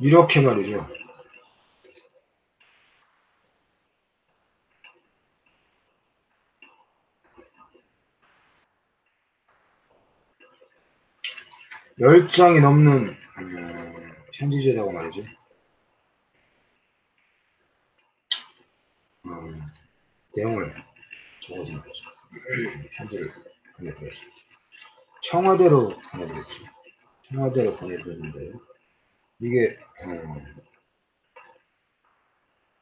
이렇게 말이죠. 열장이 넘는 편지제다고 말이죠. 내용을 적어서 말이죠. 편지를 보내드렸습니다. 청와대로 보내드렸죠. 청와대로 보내드렸는데요. 이게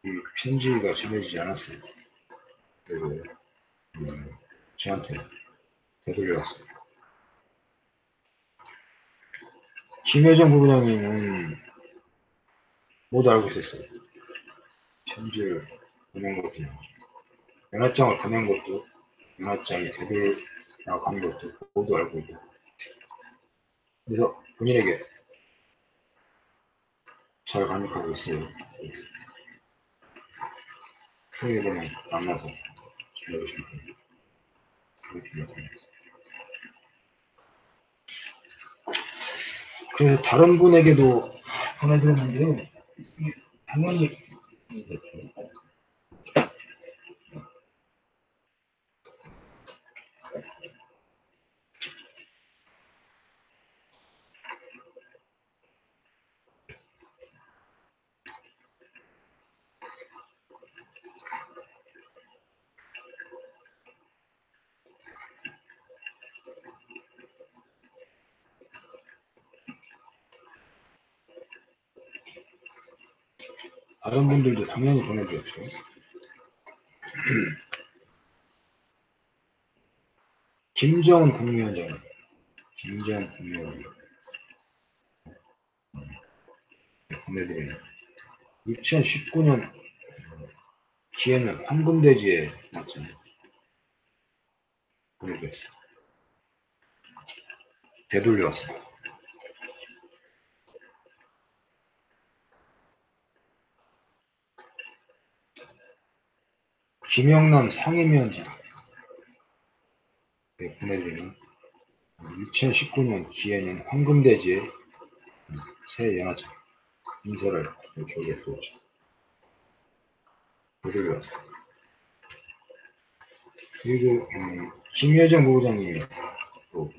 이 편지가 전해지지 않았어요. 그리고 저한테 되돌려왔습니다. 김여정 부부장님은 모두 알고 있었어요. 편지를 보낸 것도, 연하장을 보낸 것도, 연하장이 되돌아간 것도 모두 알고 있다. 그래서 본인에게 잘 간직하고 있어요. 통일에 되면 만나서 전해주고 싶습니다. 그렇게 말씀드렸습니다. 그래서 다른 분에게도 보내드렸는데요. 당연히 다른 분들도 당연히 보내드렸죠. 김정은 국무위원장, 김정은 국무위원장 보내드리는 2019년 기회는 황금돼지에 맞잖아요. 보내드렸어요. 되돌려왔어요. 김영남 상임위원장 보내드리는 2019년 기회는 황금돼지에 새해 연하장 인사를 이렇게 올려두었죠. 되돌려왔어요. 그리고 김여정 부부장님이 또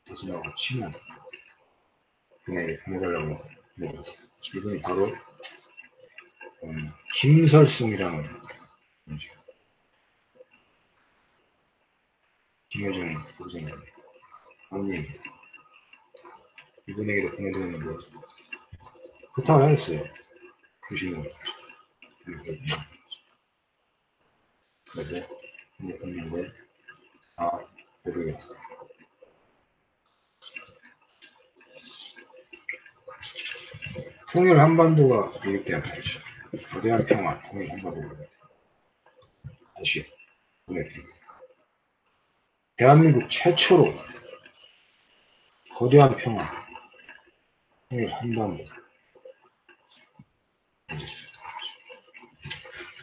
대신하고 친한 분에게 보내달라고 보내드렸어요. 이분이 바로 김설승이라는 분이죠. 김여정 부부장님 언니 이분에게도 보내드리는 거 부탁을 하셨어요. 교신으로 그래서 이제 봤는데 모르겠어요. 통일 한반도가 이렇게 되죠. 거대한 평화, 통일 한반도가 다시 보내드립니다. 대한민국 최초로 거대한 평화, 통일 한반도.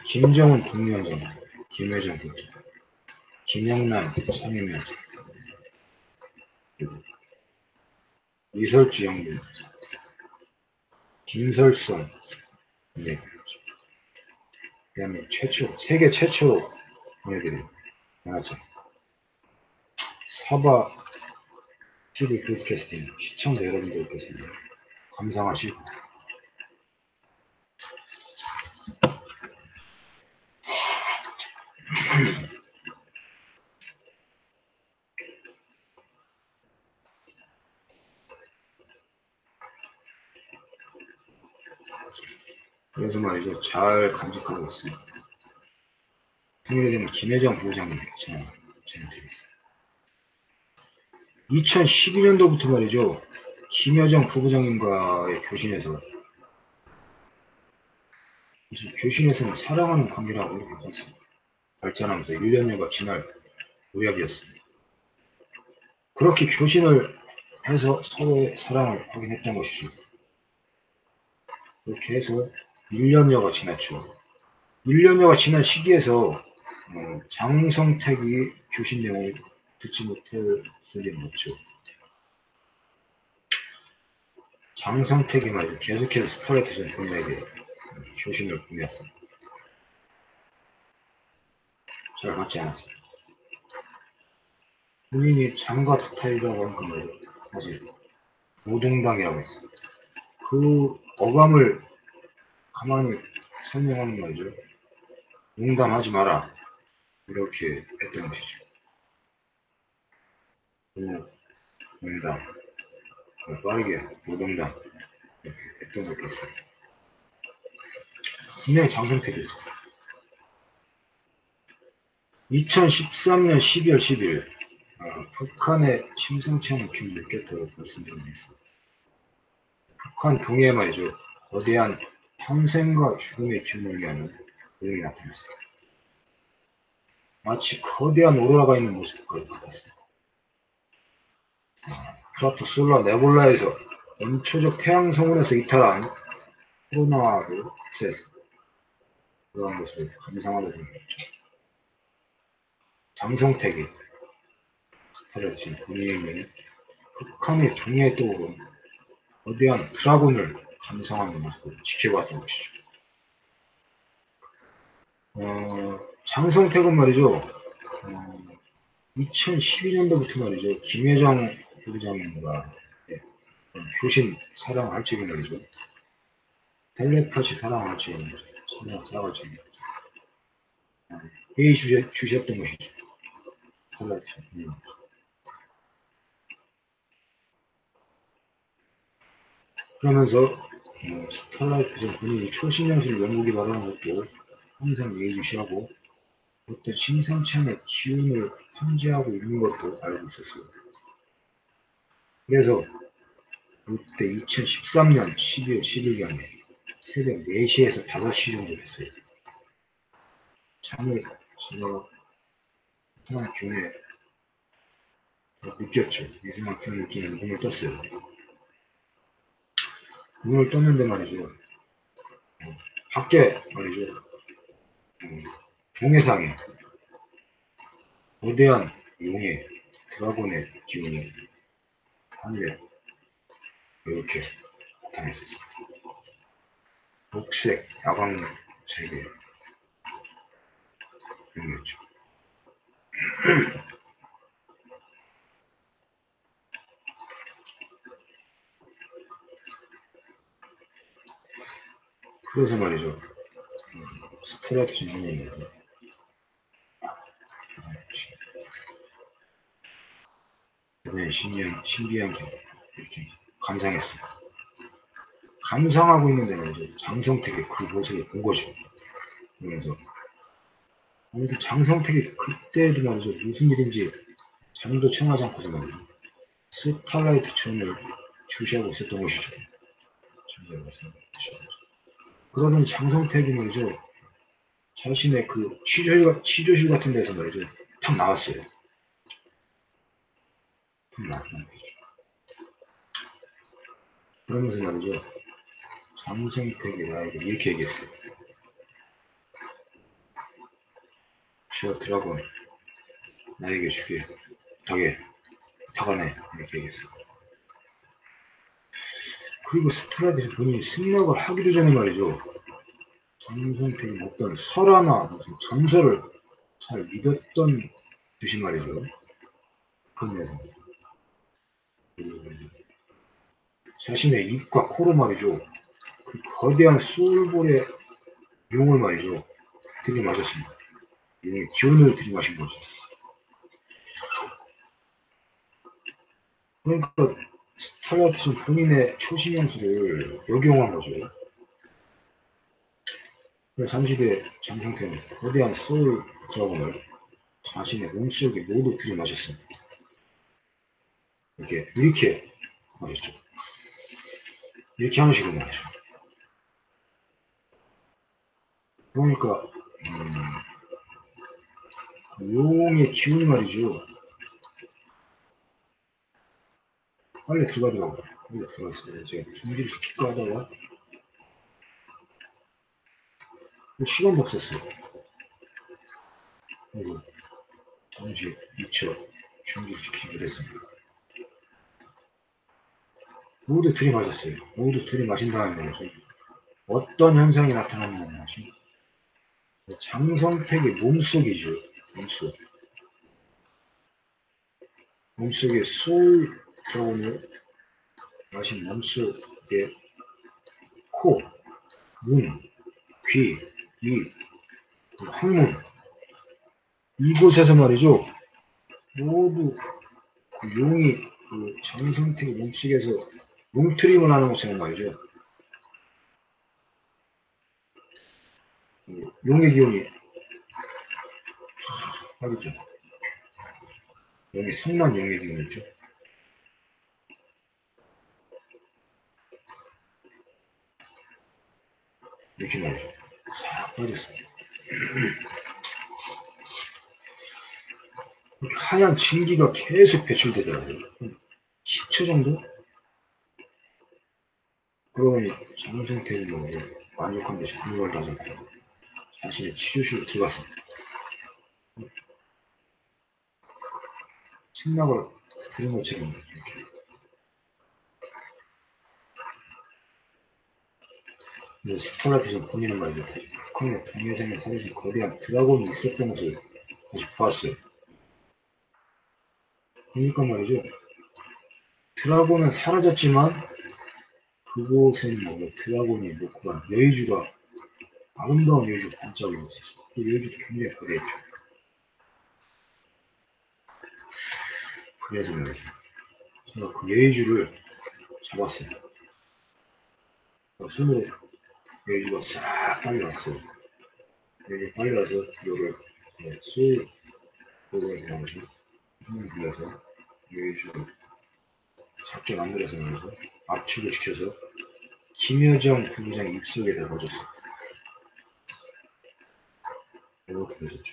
김정은 국무위원장, 김여정 부부장, 김영남 상임위원장, 이설주 영부, 김설성, 네, 대한민국 최초, 세계 최초로 보내드립니다. 맞죠? 사바 TV 브로드캐스팅 시청자 여러분들께서 감상하시고 그래서 말이죠. 잘 간직하고 있습니다. 통일되면 김여정 부부장님께 전화 드리겠습니다. 2012년도부터 말이죠. 김여정 부부장님과의 교신에서 교신에서는 사랑하는 관계라고 이렇게 발전하면서 1년여가 지날 무렵이었습니다. 그렇게 교신을 해서 서로의 사랑을 확인했던 것이죠. 그렇게 해서 1년여가 지났죠. 1년여가 지난 시기에서 장성택이 교신 내용을 듣지 못할 리는 없죠. 장성택이 말이죠. 계속해서 스카레트전 본인에게 교신을 보내었습니다. 잘 맞지 않았습니다. 본인이 장과 스타일이라고 하는 건 말이죠. 사실 노동당이라고 했습니다. 그 어감을 가만히 설명하는 말이죠. 농담하지 마라. 이렇게 했던 것이죠. 농담. 빠르게 노동당. 이렇게 했던 것 같습니다. 분명히 장성택이었습니다. 2013년 12월 10일 북한의 심상치 않은 기운을 느꼈다고 말씀드리겠습니다. 북한 동해에 말이죠. 거대한 항생과 죽음의 기운을 위하는 내용이 나타났습니다. 마치 거대한 오로라가 있는 모습과 같았습니다. 프라토솔라 네볼라에서 원초적 태양 성운에서 이탈한 코로나로 액세스 그러한 것을 감상하게 된 거죠. 장성택이 스타일을 본인에게 북한의 동해에 떠오른 거대한 드라군을 감상하는 모습을 지켜봤던 것이죠. 장성택은 말이죠. 2012년도부터 말이죠. 김여정 부부장님과 교신 사랑할 적이 말이죠. 텔레파시 사랑할 적이 사랑할 적이 회의 주셨던 것이죠. 그러면서 스타라이트 전 본인이 초신령수를 연구기 바라는 것도 항상 예의주시하고 어떤 심상치 않은 기운을 현재하고 있는 것도 알고 있었어요. 그래서 그때 2013년 12월 10일경에 새벽 4시에서 5시 정도 됐어요. 잠을 제가 이상한 기운에 느꼈죠. 이상한 기운을 느끼는 눈을 떴어요. 눈을 떴는데 말이죠. 밖에 말이죠. 동해상에 거대한 용의 드라곤의 기운이 하늘에 이렇게 나타났었어요. 녹색 야광색의 용이었죠. 그래서 말이죠. 스트레이트 진영입니다. 이번에 신기한 게 이렇게 감상했어요. 감상하고 있는데 말이죠. 장성택의 그 모습을 본 거죠. 그러면서 장성택이 그때도 말이죠. 무슨 일인지 잠도 청하지 않고서 말이죠. 스타라이트 전을 주시하고 있었던 것이죠. 그러던 장성택이 말이죠. 자신의 그 취조실 같은 데서 말이죠. 탁 나왔어요. 탁 나왔어요. 그러면서 말이죠. 장성택이 나에게 이렇게 얘기했어요. 저 드라곤 나에게 주게 부탁하네 이렇게 얘기했어요. 그리고 스트라디스 본인이 승낙을 하기도 전에 말이죠. 장성택이 어떤 설화나 무슨 전설을 잘 믿었던 듯이 말이죠. 그러면서 자신의 입과 코로 말이죠. 그 거대한 소울볼의 용을 말이죠. 들이마셨습니다. 용의 기운을 들이마신 거죠. 그러니까 스탈라트는 본인의 초심연수를 역용한 거죠. 그래서 잠시후에 장성태는 거대한 소울 드라곤을 자신의 몸속에 모두 들이마셨습니다. 이렇게 말했죠. 이렇게 하는 식으로 말이죠. 그러니까 용의 기운이 말이죠. 빨리 들어가더라고요. 빨리 들어갔어요. 제가 준비를 시킬까 하다가 시간도 없었어요. 그리고 잠시 미처 준비를 시키기로 했습니다. 모두 들이마셨어요. 모두 들이마신 다음에 어떤 현상이 나타났냐면 장성택의 몸속이죠. 몸속에 소울 드라곤을 마신 몸속에 코, 눈, 귀, 입, 항문 이곳에서 말이죠. 모두 그 용이 그 장성택의 몸속에서 뭉트림을 하는 것처럼 말이죠. 용의 기운이 하겠죠. 용이 성난 용의 기운이죠. 이렇게 말이죠. 싹 빠졌습니다. 하얀 진기가 계속 배출되더라고요. 10초 정도? 그러니 장성택이 뭐 만족한 듯이 분노를 다졌고 자신의 치료실로 들어갔습니다. 승낙을 들은 것처럼 이렇게 스탈라트에서 본인은 말이죠. 북한의 동해상에 사라진 거대한 드라곤이 있었던 것을 다시 보았어요. 그러니까 말이죠. 드라곤은 사라졌지만 그곳에는 뭐 드라곤이 놓고 간 여의주가 아름다운 여의주가 반짝이고 있었어요. 그 여의주도 굉장히 거대했죠. 그래서 말이죠. 제가 그 여의주를 잡았어요. 손으로 여유주가 싹 빨리 왔어요. 여기 빨리 와서 이거를 술 보고에 대한 힘을 빌려서 여유주를 작게 만들어서 넣어서 압축을 시켜서 김여정 부부장 입속에다 넣어줬어요. 이렇게 되셨죠.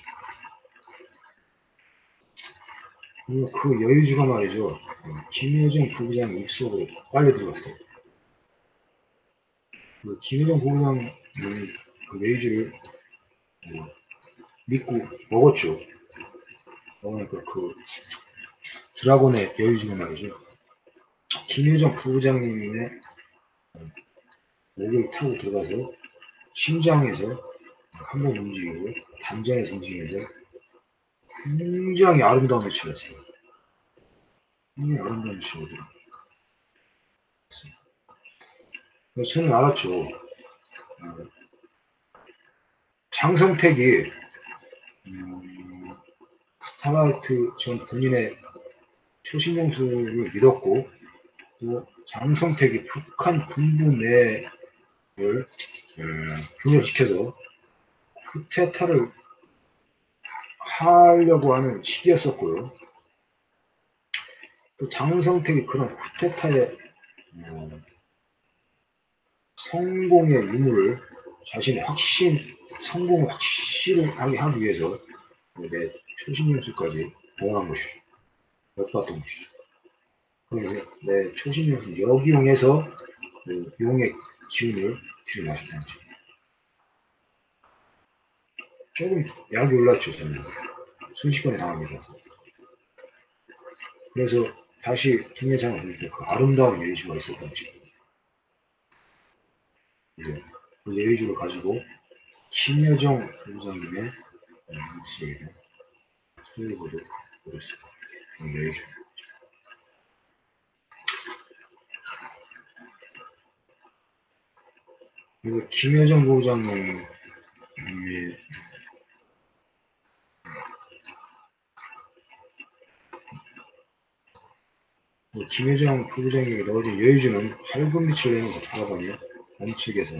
그리고 그 여유주가 말이죠. 김여정 부부장 입속으로 빨려 들어갔어요. 그 김여정 부부장이 그 여유주를 믿고 먹었죠. 먹으니까 그 드라곤의 여유주가 말이죠. 김여정 부부장님의 목을 타고 들어가서 심장에서 한번 움직이고 담장에서 움직이면서 굉장히 아름다운 위치를 했어요. 굉장히 아름다운 위치를 얻어요. 그래서 저는 알았죠. 장성택이 스타라이트 전 본인의 초신용수를 믿었고 또 장성택이 북한 군부 내를 분열시켜서 쿠데타를 하려고 하는 시기였었고요. 또 장성택이 그런 쿠데타의 성공의 유무를 자신의 성공을 확실하게 하기 위해서 내 초신용수까지 동원한 것이죠. 엿봤던 것이죠. 그래서 내 초신용수를 역이용해서 그 용의 기운을 들이마셨다는 거죠. 조금 약이 올랐죠, 저는. 순식간에 당합니다. 그래서 다시 동해상을 보니까 그 아름다운 예의주가 있었던 거죠. 이제 그 예의주를 가지고 김여정 부부장님의 목소리를 소유보도 보였어요. 그 예의주. 그리고 김여정 부부장님이 김여정 부부장님이 넣어준 여의주는 밝은 빛을 내면서 돌아다녀 남측에서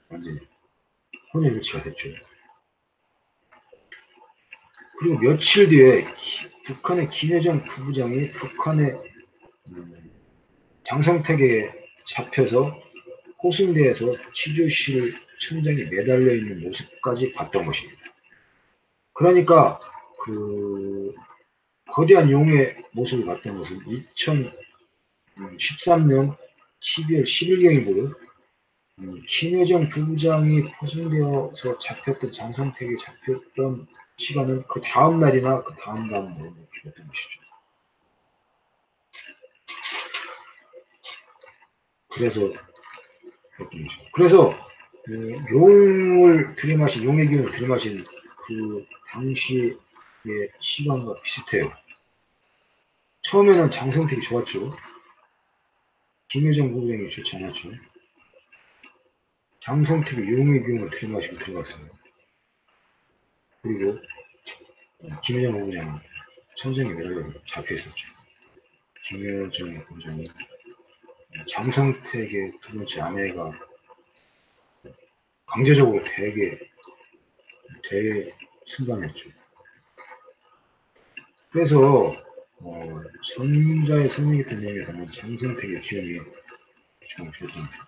완전히 혼의 위치가 됐죠. 그리고 며칠 뒤에 북한의 김여정 부부장이 북한의 장성택에 잡혀서 호승대에서 치조실 천장에 매달려 있는 모습까지 봤던 것입니다. 그러니까 그 거대한 용의 모습을 봤던 것은 2013년 12월 10일경이고요. 김여정 부부장이 호송되어서 잡혔던 장성택이 잡혔던 시간은 그 다음 날이나 그 다음 날로 기록된 것이죠. 그래서 용을 들이마신 용의 기운을 들이마신 그 당시의 시간과 비슷해요. 처음에는 장성택이 좋았죠. 김여정 부부장이 좋지 않았죠. 장성택이 용의 기운을 들이마시고 들어갔어요. 그리고 김여정 부부장은 천장에 매달려 잡혀 있었죠. 김여정 부부장이 장성택의 두 번째 아내가 강제적으로 대순간했죠. 그래서 전자의 성명했던 내용에 가면 장성택의 기운이 좀 좋았던 거죠.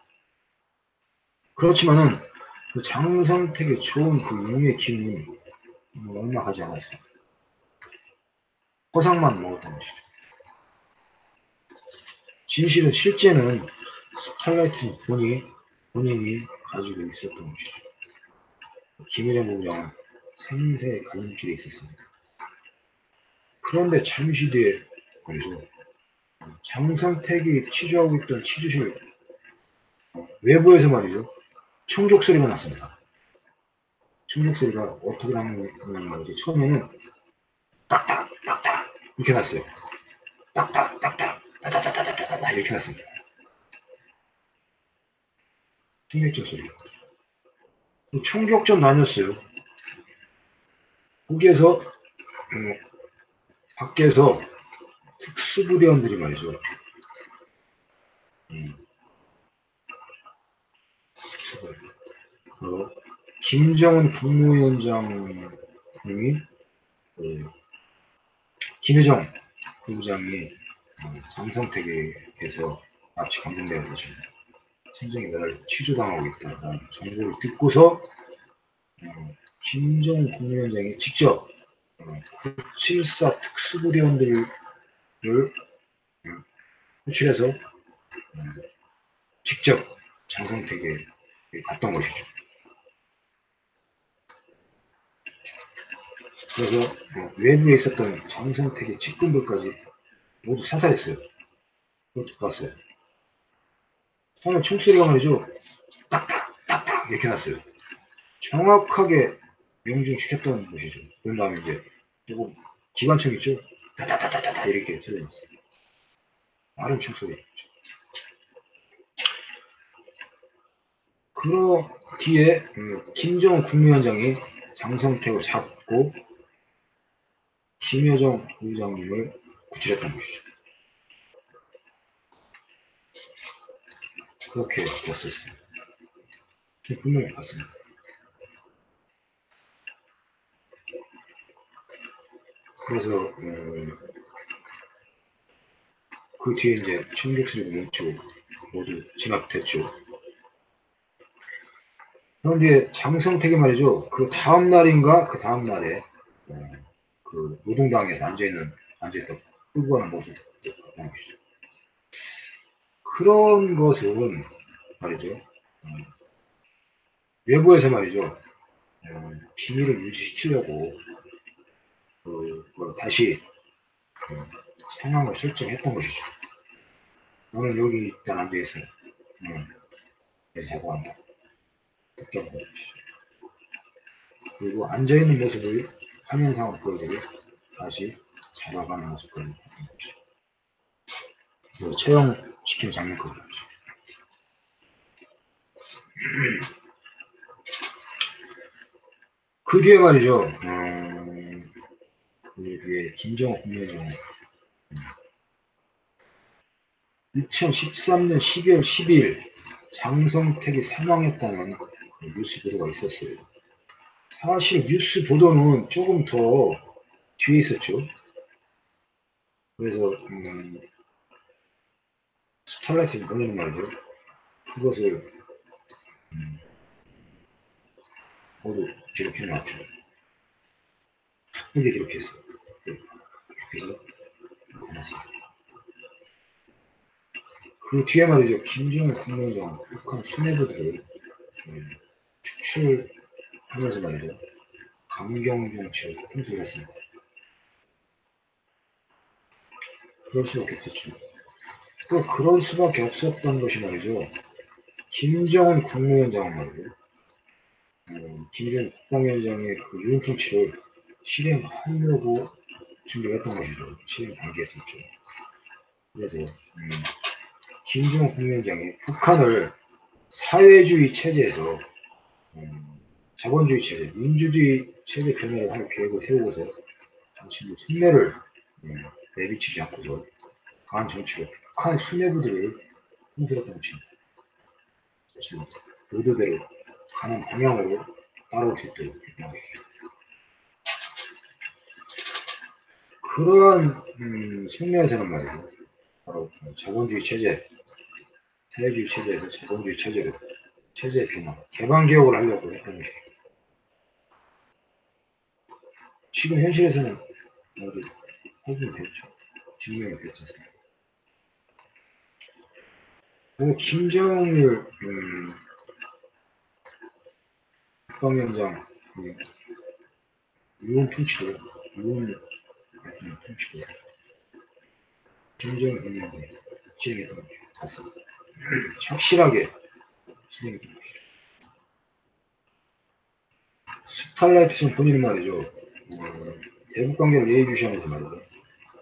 그렇지만은 그 장성택의 좋은 그 용의 기운이 얼마 가지 않았어요. 허상만 먹었던 것이죠. 진실은 실제는 스타라이트 본인이 가지고 있었던 것이죠. 김여정 부부장은 생사의 갈림길에 있었습니다. 그런데 잠시 뒤에 그래서 장성택이 치주하고 있던 치주실 외부에서 말이죠. 총격 소리가 났습니다. 총격 소리가 어떻게 나는 건지 처음에는 딱딱 딱딱 이렇게 났어요. 딱딱 딱딱 따다다다다다 이렇게 났습니다. 총격전 소리. 총격전 나뉘었어요. 거기에서 밖에서 특수부대원들이 말이죠. 김정은 국무위원장님이 김여정 부부장이 장성택에게서 납치 감금되어 가지고 선정이 매달 취조당하고 있다는 정보를 듣고서 김정은 국무위원장이 직접 974 특수부대원들을 호출해서 직접 장성택에 갔던 것이죠. 그래서 외부에 있었던 장성택의 직군들까지 모두 사살했어요. 그것도 봤어요. 처음에 총소리가 말이죠. 딱딱 딱딱 이렇게 났어요. 정확하게 명중시켰던 것이죠. 그런 다음에 이제 그리고 기관총 있죠. 따다다다다 이렇게 들려났어요. 빠른 총소리. 그 뒤에 김정은 국무위원장이 장성택을 잡고 김여정 부부장님을 구출했던 것이죠. 그렇게 됐었어요. 분명히 봤습니다. 그래서 그 뒤에 이제 총격수리고 뭉치고 모두 진압됐죠. 그런데 장성택이 말이죠. 그 다음 날인가 그 다음 날에 그 노동당에서 앉아있던 끌고 가는 모습을 봤던 것이죠. 그런 것은 말이죠. 외부에서 말이죠. 비밀을 유지시키려고 다시 상황을 설정했던 것이죠. 너는 여기 일단 앉아있어. 내 제거한다. 그렇게 한 것이죠. 그리고 앉아있는 모습을 화면상으로 보여드리고 다시 잡아가는 모습을 보여드리는 것이죠. 채용시키는 장면까지 보죠. 그 뒤에 말이죠. 그 뒤에 김정은 국무위원장 2013년 12월 12일 장성택이 사망했다는 뉴스 보도가 있었어요. 사실 뉴스 보도는 조금 더 뒤에 있었죠. 그래서 스타라이트 보내는 말이죠. 그것을 모두 기록해 놨죠. 바쁘게 기록했어요. 그래서 그 뒤에 말이죠. 김정은 국무위원장 북한 수뇌부들을 축출하면서 말이죠. 강경정치를 홍수를 했습니다. 그럴 수밖에 없었죠. 또 그럴 수밖에 없었던 것이 말이죠. 김정은 국무위원장은 말이죠. 김정은 국방위원장의 그 유엔통치를 실행하려고 준비했던 것이죠. 실행 단계였었죠. 그래서 김정은 국무위원장이 북한을 사회주의 체제에서 자본주의 체제, 민주주의 체제 변화를 할 계획을 세우고서 정치부 속내를 내비치지 않고서 강한 정치로 북한 수뇌부들을 홍수했던 것입니다. 의도대로 가는 방향으로 따라올 수 있도록 했던 것이죠. 그러한 속내에서는 말이죠. 바로 자본주의 체제, 사회주의 체제에서 자본주의 체제로 체제 변화, 개방 개혁을 하려고 했던 것이죠. 지금 현실에서는 모두 확인이 됐죠. 증명이 됐었습니다. 그리고 김정일 국방위원장 유언 통치도 유언 통치도 김정일 국방위원장이 진행했던 것 같습니다. 확실하게 진행했던 것이죠. 스탈라이트선 본인은 말이죠. 대북 관계를 예의주시하면서 말이죠.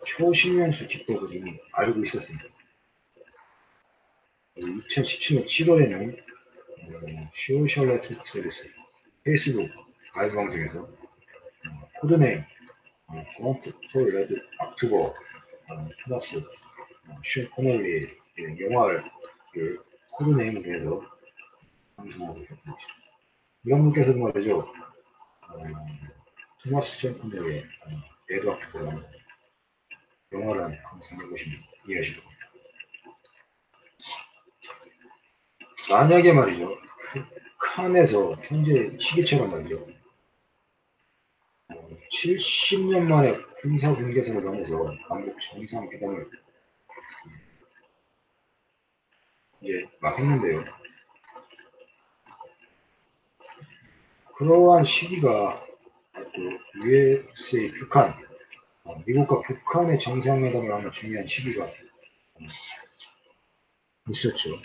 초신명수 기법을 이미 알고 있었습니다. 2017년 7월에는 소셜 네트워크 서비스 페이스북 라이브 방송에서 코드네임 트럼프, 서울 레드, 악투버, 플러스 슈 코넬리 영화를 코드네임으로 해서 방송하고 있었던 것이죠. 이런 분께서도 말이죠, 토마스 챔플러의 에드워드라는 영화를 감상해 보시면 이해하실 겁니다. 만약에 말이죠, 북한에서 현재 시기처럼 말이죠, 70년 만에 군사분계선을 넘어서 남북 정상회담을 이제 막 했는데요. 그러한 시기가 또 USA, 북한, 미국과 북한의 정상회담을 하는 중요한 시기가 있었죠.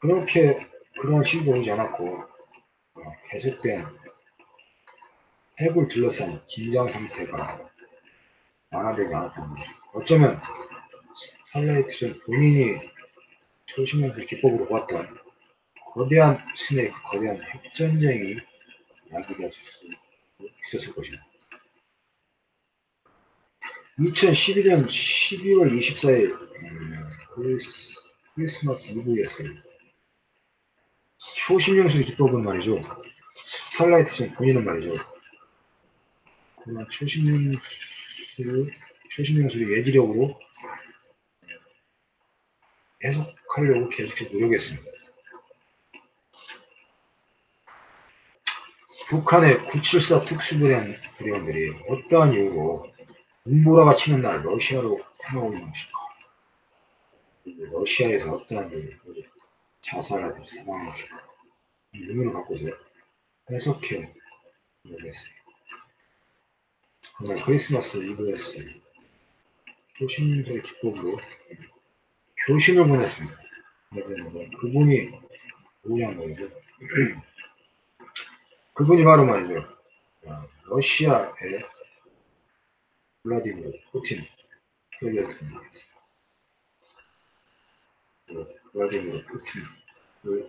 그렇게 그런 시기가 오지 않았고 계속된 핵을 둘러싼 긴장 상태가 완화되지 않았던 거죠. 어쩌면 스탈라이트전 본인이 초심을 기법으로 보았던 거대한 스네이크, 거대한 핵전쟁이 야기될 수 있었을 것입니다. 2012년 12월 24일 크리스마스 이브였어요. 초신용술 기법은 말이죠. 스탈라이트전 본인은 말이죠. 그런 초신용술을 예지력으로 해석하려고 계속해서 노력했습니다. 북한의 974 특수부대원들이 어떠한 이유로 눈보라가 치는 날 러시아로 향하고 있는 것일까? 러시아에서 어떠한 이유로 자살하듯이 사망한 것일까? 이 의문을 갖고서 해석해 보겠습니다. 그날 크리스마스 이브였어요. 교신들의 기법으로 교신을 보냈습니다. 그분이 누구냐 말이죠. 그분이 바로 말이죠. 러시아의 블라디미르 푸틴 프레지던트입니다. 블라디미르 푸틴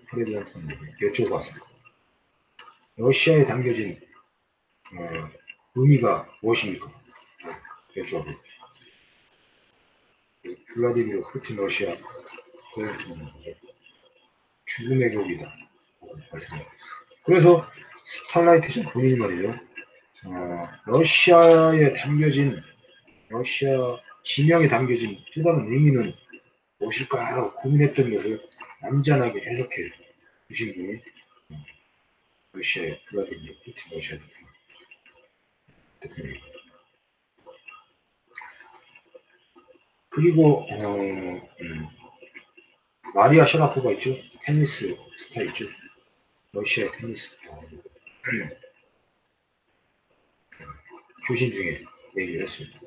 프레지던트는 여쭤봤습니다. 러시아에 담겨진 의미가 무엇입니까? 여쭤봤습니다. 블라디미르 푸틴 러시아 프레지던트는 죽음의 격이다. 말씀하셨습니다. 그래서 스탈라이트전 본인이 말이죠. 러시아에 담겨진 러시아 지명에 담겨진 또 다른 의미는 무엇일까라고 고민했던 것을 얌전하게 해석해 주신 분이 러시아의 블라디미르 푸틴 러시아 대통령입니다. 그리고 마리아 샤라포가 있죠. 테니스 스타 있죠. 러시아의 테니스 스타. 교신 중에 얘기를 했습니다.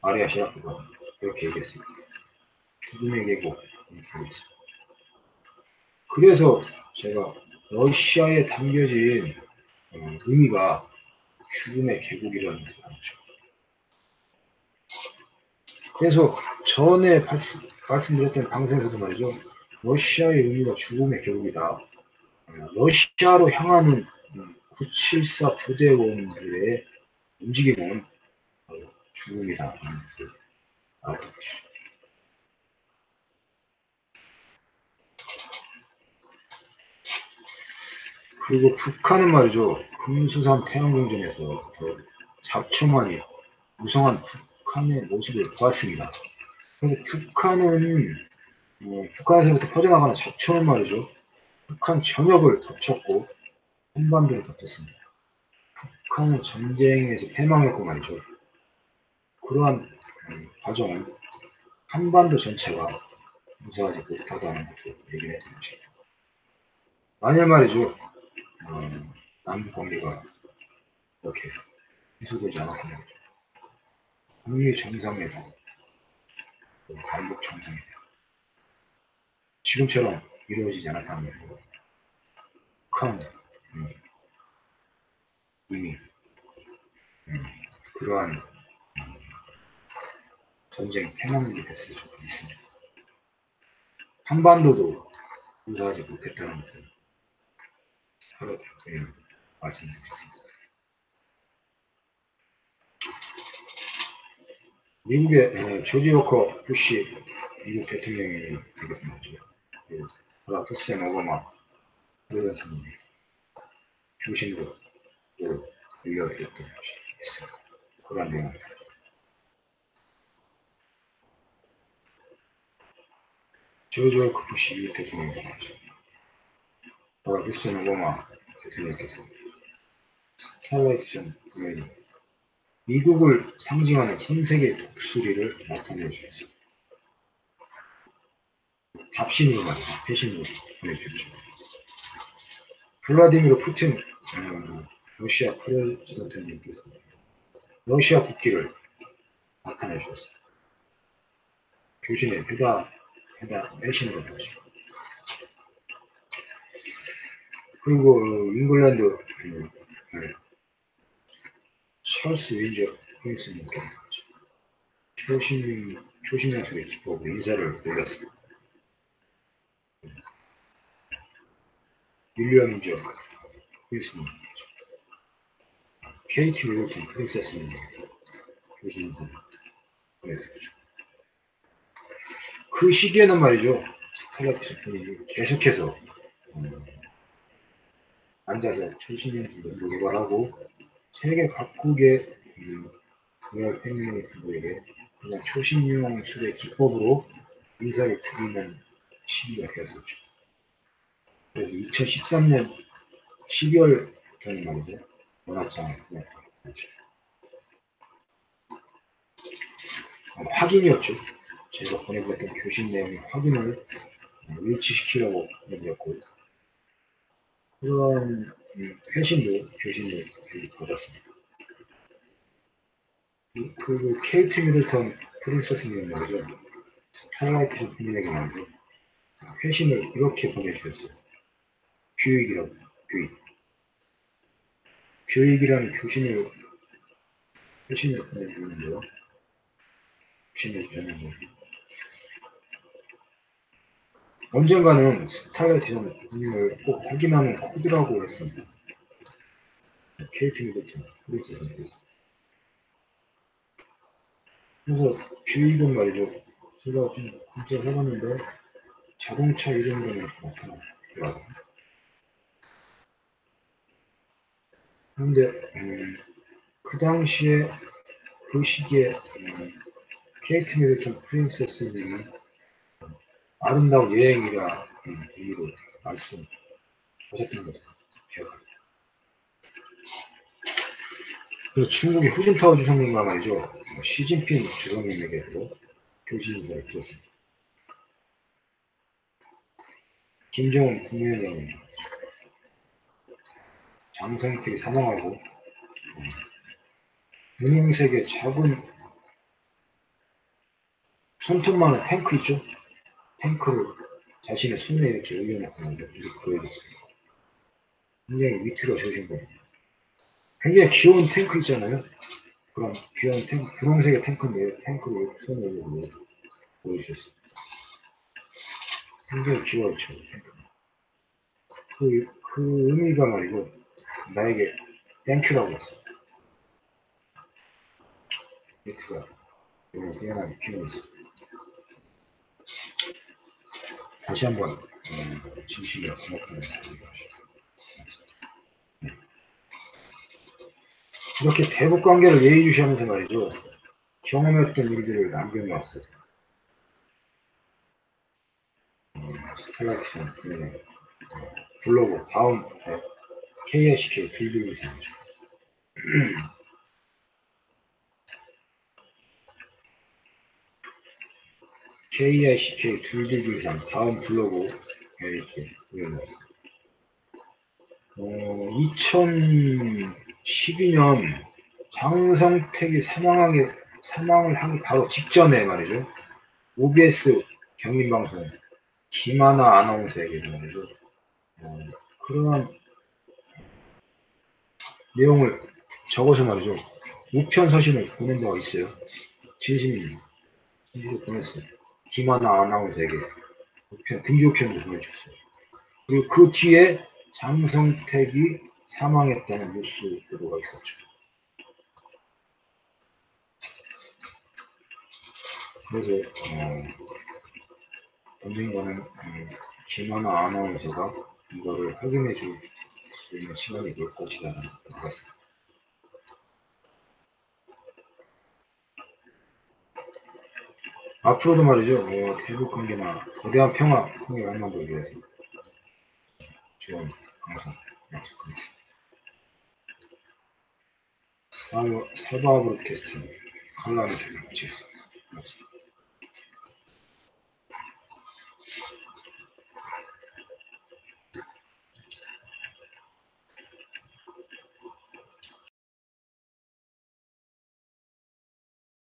마리아 샤라포가 이렇게 얘기했습니다. 죽음의 계곡 이렇게 얘기했습니다. 그래서 제가 러시아에 담겨진 의미가 죽음의 계곡이라는 것을 알았죠. 그래서 전에 말씀드렸던 방송에서도 말이죠. 러시아의 의미가 죽음의 계곡이다. 러시아로 향하는 974 부대원들의 움직임은 죽음이다. 알았던 것이죠. 그리고 북한은 말이죠. 금수산 태양궁전에서 잡초만이 무성한 북한의 모습을 보았습니다. 그래서 북한에서부터 퍼져나가는 잡초는 말이죠. 북한 전역을 덮쳤고 한반도를 덮쳤습니다. 북한은 전쟁에서 패망했고 말이죠. 그러한 과정은 한반도 전체가 무사하지 못하다는 것을 얘기를 해드린 것입니다. 만약 말이죠. 남북 관계가 이렇게 해소되지 않았다면 북미 정상회담, 남북 정상회담 지금처럼 이루어지지 않았다면 북한 이미 그러한 전쟁 패망이 됐을 수도 있습니다. 한반도도 무사하지 못했다는 것을 서로 말씀드리겠습니다. 미국의 조지 워커 부시 미국 대통령이 되겠습니다. 바락 후세인 오바마 그런 중심으로 열려있던 것이 있습니다. 그런 내용입니다. 조지 워커 부시 미국 대통령이 되겠죠. 바락 후세인 오바마 대통령께서 스타라이트 공연이 미국을 상징하는 흰색의 독수리를 나타내 주셨습니다. 답신으로 말이죠. 패신으로 보내주셨죠. 블라디미르 푸틴 러시아 프레지던트님께서 러시아 국기를 나타내 주셨어요. 교신의 패신으로 보시고 그리고 잉글랜드 찰스 윈저 프린스님께서 초신양식의 기법으로 인사를 올렸습니다. 윌리엄 윈저 프린스님, 케이티 미들턴 프린세스님 교신님 보내주셨죠. 그 시기에는 말이죠. 스칼라피스 본인이 계속해서 앉아서 초신양식을 노력하고 세계 각국의 로열 패밀리들에게 그냥 초신용술의 기법으로 인사를 드리는 시기가 되었었죠. 그래서 2013년 12월부터는 말이죠. 원화장을 보냈죠. 확인이었죠. 제가 보내드렸던 교신 내용의 확인을 일치시키려고 보내드렸고 그런 회신도 교신을 받았습니다. 그 케이트 미들턴 프린세스님 말이죠. 스타라이트 국민에게 말이죠. 회신을 이렇게 보내주셨어요. 교육이라고, 교육. 교육이라는 회신을 보내주는데요. 회신을 주는 언젠가는 스타라이트 국민을 꼭 확인하는 코드라고 했습니다. 케이트 미들턴 프린세스님께서. 그래서 교육은 말이죠. 제가 좀 검색해봤는데 자동차 이 정도는 나타나더라고요. 그런데 그 당시에 그 시기에 케이트 미들턴 프린세스님은 아름다운 여행이라 의미로 말씀하셨던 것을 기억합니다. 그리고 중국의 후진타오 주석님과 말이죠. 시진핑 주석님에게도 교신인사를 드렸습니다. 김정은 국무위원장은 장성택이 사망하고 분홍색의 작은 손톱만한 탱크 있죠? 탱크를 자신의 손에 이렇게 올려놓고 이렇게 보여줬어요. 굉장히 위트가 좋으신 거예요. 굉장히 귀여운 탱크 있잖아요. 그럼 귀여운 탱크, 분홍색의 탱크인데 탱크를 손에 올려 보여주셨어요. 굉장히 귀여웠죠. 그 의미가 말이고 나에게 땡큐라고 했어요. 위트가 너무 뛰어나게 필요했어요. 다시 한번 진심으로 고맙다는 말씀을 이렇게 대북 관계를 예의주시하면서 말이죠. 경험했던 일들을 남겨놓았어요. 스텔라키션 블로그 다음 KSK 둘둘이상이죠. KSK 둘둘이상 다음 블로그 이렇게 올려놨어요. 2012년 장성택이 사망을 하기 바로 직전에 말이죠. OBS 경인방송 김하나 아나운서에게 말이죠. 그러한 내용을 적어서 말이죠. 우편 서신을 보낸 바가 있어요. 진심으로 보냈어요. 김하나 아나운서에게 등기 우편도 보내줬어요. 그리고 그 뒤에 장성택이 사망했다는 뉴스 보도가 있었죠. 그래서 언젠가는 김하나 아나운서가 이거를 확인해 줄 수 있는 시간이 올 것이라는 것 같습니다. 앞으로도 말이죠. 대북 관계나 거대한 평화 통일 한반도를 위해서 지원 항상 약속하겠습니다. 사바 브로드캐스팅 칼라를 마치겠습니다.